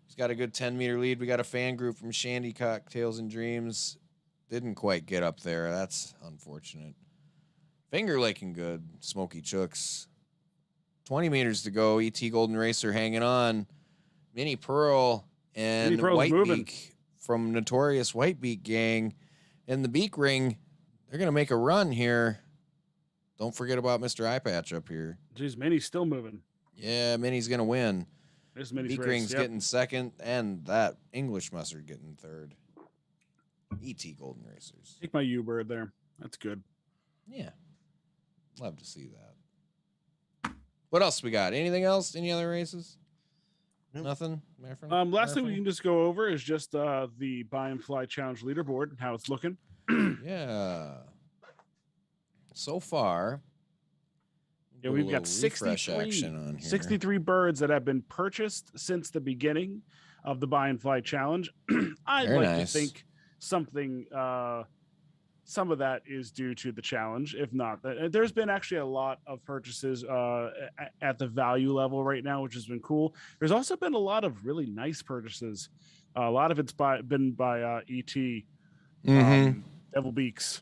He's got a good 10-meter lead. We got a fan group from Shandy Cocktails and Dreams. Didn't quite get up there. That's unfortunate. Finger Lakin' Good, Smoky Chooks. 20 meters to go. ET Golden Racer hanging on. Mini Pearl and White Beak from Notorious White Beak Gang. And the Beak Ring, they're going to make a run here. Don't forget about Mr. Eye Patch up here. Jeez, Minnie's still moving. Yeah, Minnie's going to win. There's Minnie's Beak race. Ring's getting second, and that English Mustard getting third. ET Golden Racers. Take my U-bird there. That's good. Yeah. Love to see that. What else we got? Anything else? Any other races? Nope. Nothing? Last thing we can just go over is just the Buy and Fly Challenge leaderboard and how it's looking. Yeah. So far, Yeah, we've got 63 birds that have been purchased since the beginning of the Buy and Fly Challenge. I'd Very like nice. to think something, some of that is due to the challenge. If not, there's been actually a lot of purchases at the value level right now, which has been cool. There's also been a lot of really nice purchases. A lot of it's been by ET, Devil Beaks,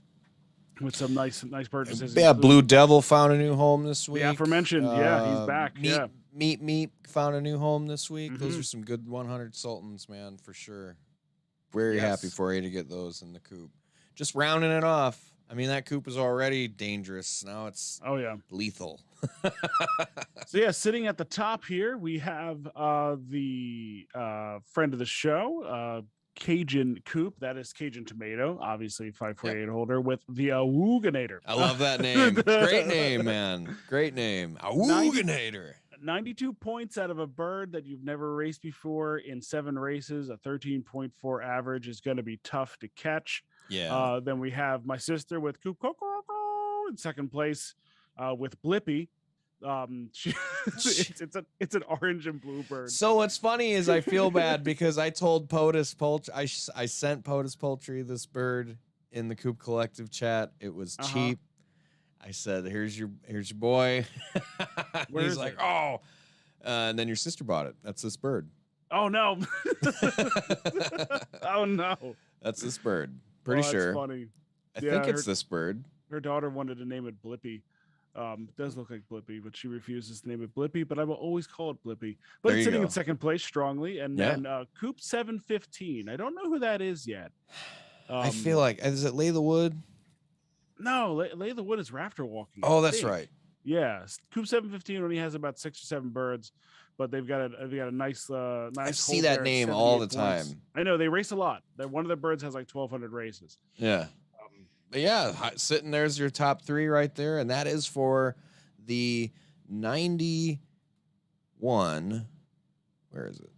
with some nice purchases. Yeah, Blue Devil found a new home this week. The aforementioned, he's back. Meat found a new home this week. Those are some good 100 Sultans, man, for sure. Very happy for you to get those in the coop. Just rounding it off. I mean, that coop is already dangerous. Now it's lethal. So sitting at the top here, we have the friend of the show, Cajun Coop. That is Cajun Tomato, obviously 548 holder with the Wooganator. I love that name. Great name, man. Great name. Wooganator. 92 points out of a bird that you've never raced before in 7 races. A 13.4 average is going to be tough to catch. Yeah. Then we have my sister with Coop in second place with Blippy. It's an orange and blue bird. So what's funny is I feel bad because I told POTUS Poultry, I sent POTUS Poultry this bird in the Coop Collective chat. It was cheap. I said, "Here's your boy." He's like, "Oh," and then your sister bought it. That's this bird. Oh no! Oh no! That's this bird. Pretty sure. That's funny. I think it's this bird. Her daughter wanted to name it Blippy. It does look like Blippy, but she refuses to name it Blippy. But I will always call it Blippy. But it's sitting in second place strongly, and then Coop 715. I don't know who that is yet. I feel like is it Lay the Wood? No, Lay the Wood is rafter walking. Oh, that's right. Yeah, Coop 715 only has about 6 or 7 birds, but they've got a nice I see that name all the time. I know they race a lot. One of the birds has like 1,200 races. Yeah. But sitting there's your top 3 right there, and that is for the 91. Where is it?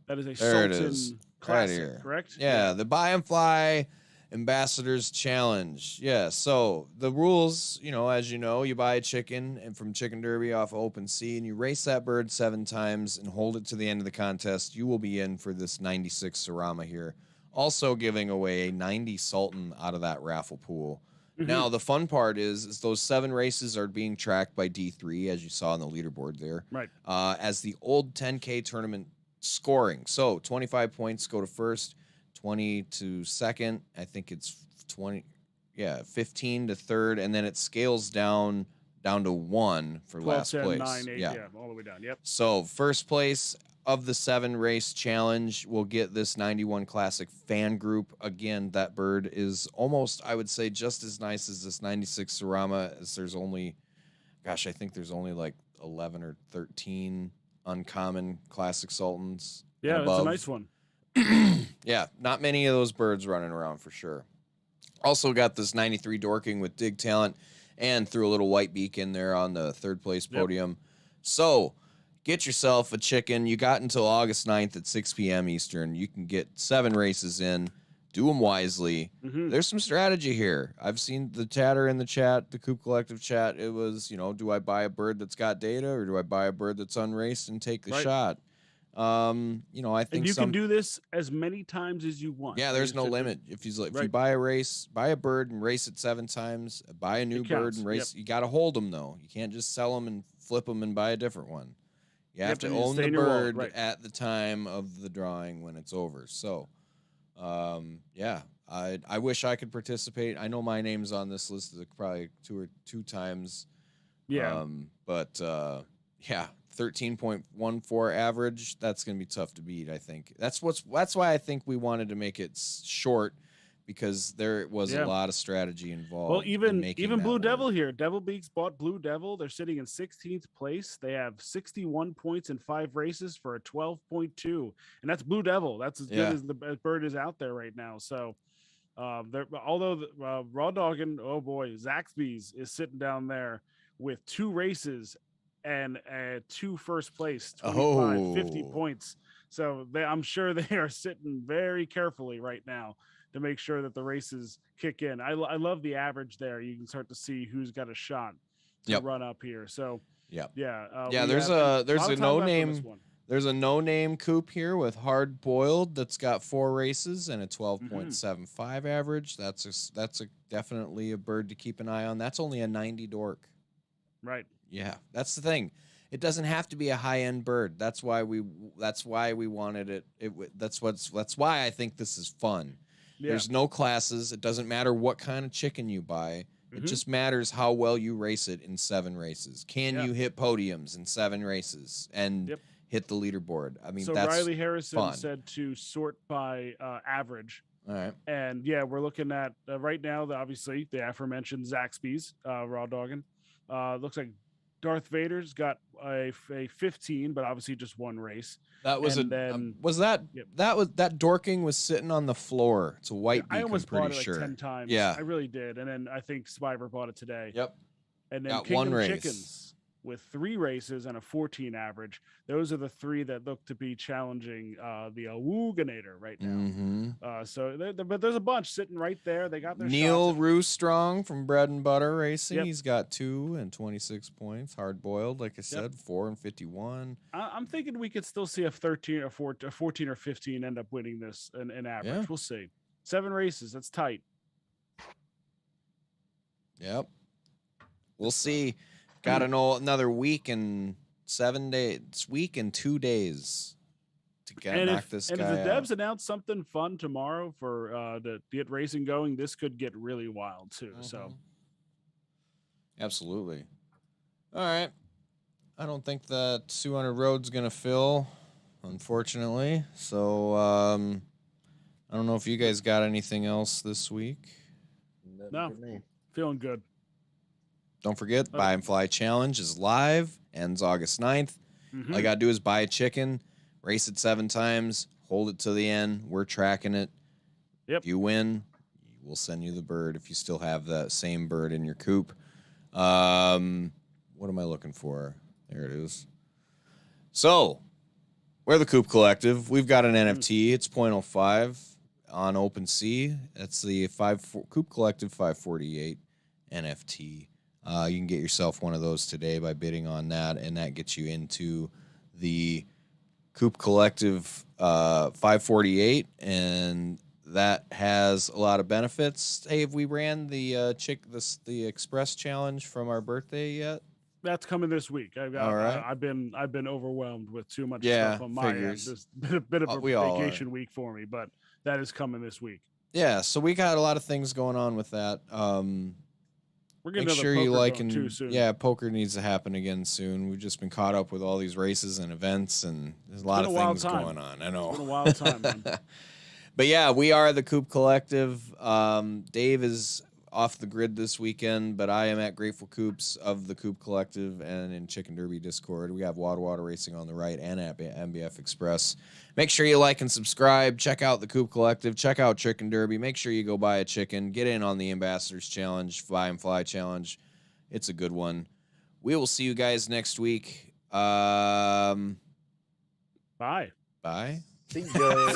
That is a Sultan Classic, right here. Correct? Yeah, the Buy and Fly Ambassadors Challenge. Yeah, so the rules, as you know, you buy a chicken and from Chicken Derby off open sea, and you race that bird 7 times and hold it to the end of the contest. You will be in for this 96 Sarama here. Also giving away a 90 Sultan out of that raffle pool. Now, the fun part is those 7 races are being tracked by D3, as you saw on the leaderboard there. Right. As the old 10K tournament scoring. So 25 points go to first, 20 to second. I think it's 15 to third, and then it scales down to 1 for 12, last 10, place. 9, 8, all the way down. Yep. So first place of the 7 race challenge will get this 91 Classic fan group. Again, that bird is almost, I would say, just as nice as this 96 Sarama. As there's only, I think there's only like 11 or 13 uncommon Classic Sultans. Yeah, it's a nice one. Yeah, not many of those birds running around for sure. Also got this 93 Dorking with Dig Talent and threw a little white beak in there on the 3rd place podium. Yep. So get yourself a chicken. You got until August 9th at 6 p.m. Eastern. You can get 7 races in. Do them wisely. There's some strategy here. I've seen the chatter in the chat, the Coop Collective chat. It was, do I buy a bird that's got data or do I buy a bird that's unraced and take the shot? I think and you can do this as many times as you want. Yeah, there's no limit. If you buy a bird and race it 7 times, buy a new bird and race. You got to hold them though. You can't just sell them and flip them and buy a different one. You have to own the bird at the time of the drawing when it's over. So, I wish I could participate. I know my name's on this list probably two times. Yeah. 13.14 average. That's going to be tough to beat, I think. That's why I think we wanted to make it short, because there was a lot of strategy involved. Well, even Blue Devil here. Devil Beaks bought Blue Devil. They're sitting in 16th place. They have 61 points in 5 races for a 12.2, and that's Blue Devil. That's as good as the bird is out there right now. So, Raw Doggin, oh boy, Zaxby's is sitting down there with 2 races and 2 first place, 50 points. So I'm sure they are sitting very carefully right now to make sure that the races kick in. I love the average there. You can start to see who's got a shot. to run up here. So yeah. there's a no name. There's a no-name Coop here with hard boiled that's got 4 races and a 12.75 average. That's definitely a bird to keep an eye on. That's only a 90 dork. Right. Yeah, that's the thing. It doesn't have to be a high-end bird. That's why we wanted it. That's why I think this is fun. Yeah. There's no classes. It doesn't matter what kind of chicken you buy. It just matters how well you race it in 7 races. Can you hit podiums in 7 races and hit the leaderboard? I mean, so that's Riley Harrison fun. Said to sort by average. All right. And we're looking at right now, obviously the aforementioned Zaxby's raw dogging. Looks like Darth Vader's got a 15, but obviously just 1 race. That was that dorking was sitting on the floor. It's a white beak, I almost I'm pretty bought it sure. like 10 times. Yeah, I really did. And then I think Survivor bought it today. Yep. And then got Kingdom 1 race. Chickens with 3 races and a 14 average. Those are the 3 that look to be challenging the Awooganator right now. But there's a bunch sitting right there. They got their Neil shots. Roostrong from Bread and Butter Racing. He's got 2 and 26 points. Hard boiled, like I said, 4 and 51. I'm thinking we could still see a 13 or 14 or 15 end up winning this in average. Yeah. We'll see. 7 races. That's tight. Yep. We'll see. Got another week and 7 days. Week and 2 days to knock this guy out. And if the devs announce something fun tomorrow for to get racing going, this could get really wild too. So, absolutely. All right. I don't think that 200 Road's gonna fill, unfortunately. So I don't know if you guys got anything else this week. No, feeling good. Don't forget, Buy and Fly Challenge is live, ends August 9th. All you got to do is buy a chicken, race it 7 times, hold it to the end. We're tracking it. Yep. If you win, we'll send you the bird if you still have that same bird in your coop. What am I looking for? There it is. So, we're the Coop Collective. We've got an NFT. It's 0.05 on OpenSea. That's the Coop Collective 548 NFT. You can get yourself one of those today by bidding on that, and that gets you into the Coop Collective 548, and that has a lot of benefits. Hey, have we ran the Express Challenge from our birthday yet? That's coming this week. All right. I've been overwhelmed with too much stuff on my end. It's been a bit of a vacation week for me, but that is coming this week. Yeah, so we got a lot of things going on with that. We're getting Make sure you like and too soon. Yeah, poker needs to happen again soon. We've just been caught up with all these races and events, and there's a lot of things going on. I know. It's been a wild time, man. But yeah, we are the Coop Collective. Dave is off the grid this weekend, but I am at Grateful Coops of the Coop Collective and in Chicken Derby Discord. We have Water Racing on the right and at MBF Express. Make sure you like and subscribe. Check out the Coop Collective. Check out Chicken Derby. Make sure you go buy a chicken. Get in on the Ambassadors Challenge, Buy and Fly Challenge. It's a good one. We will see you guys next week. Bye. Bye. See ya.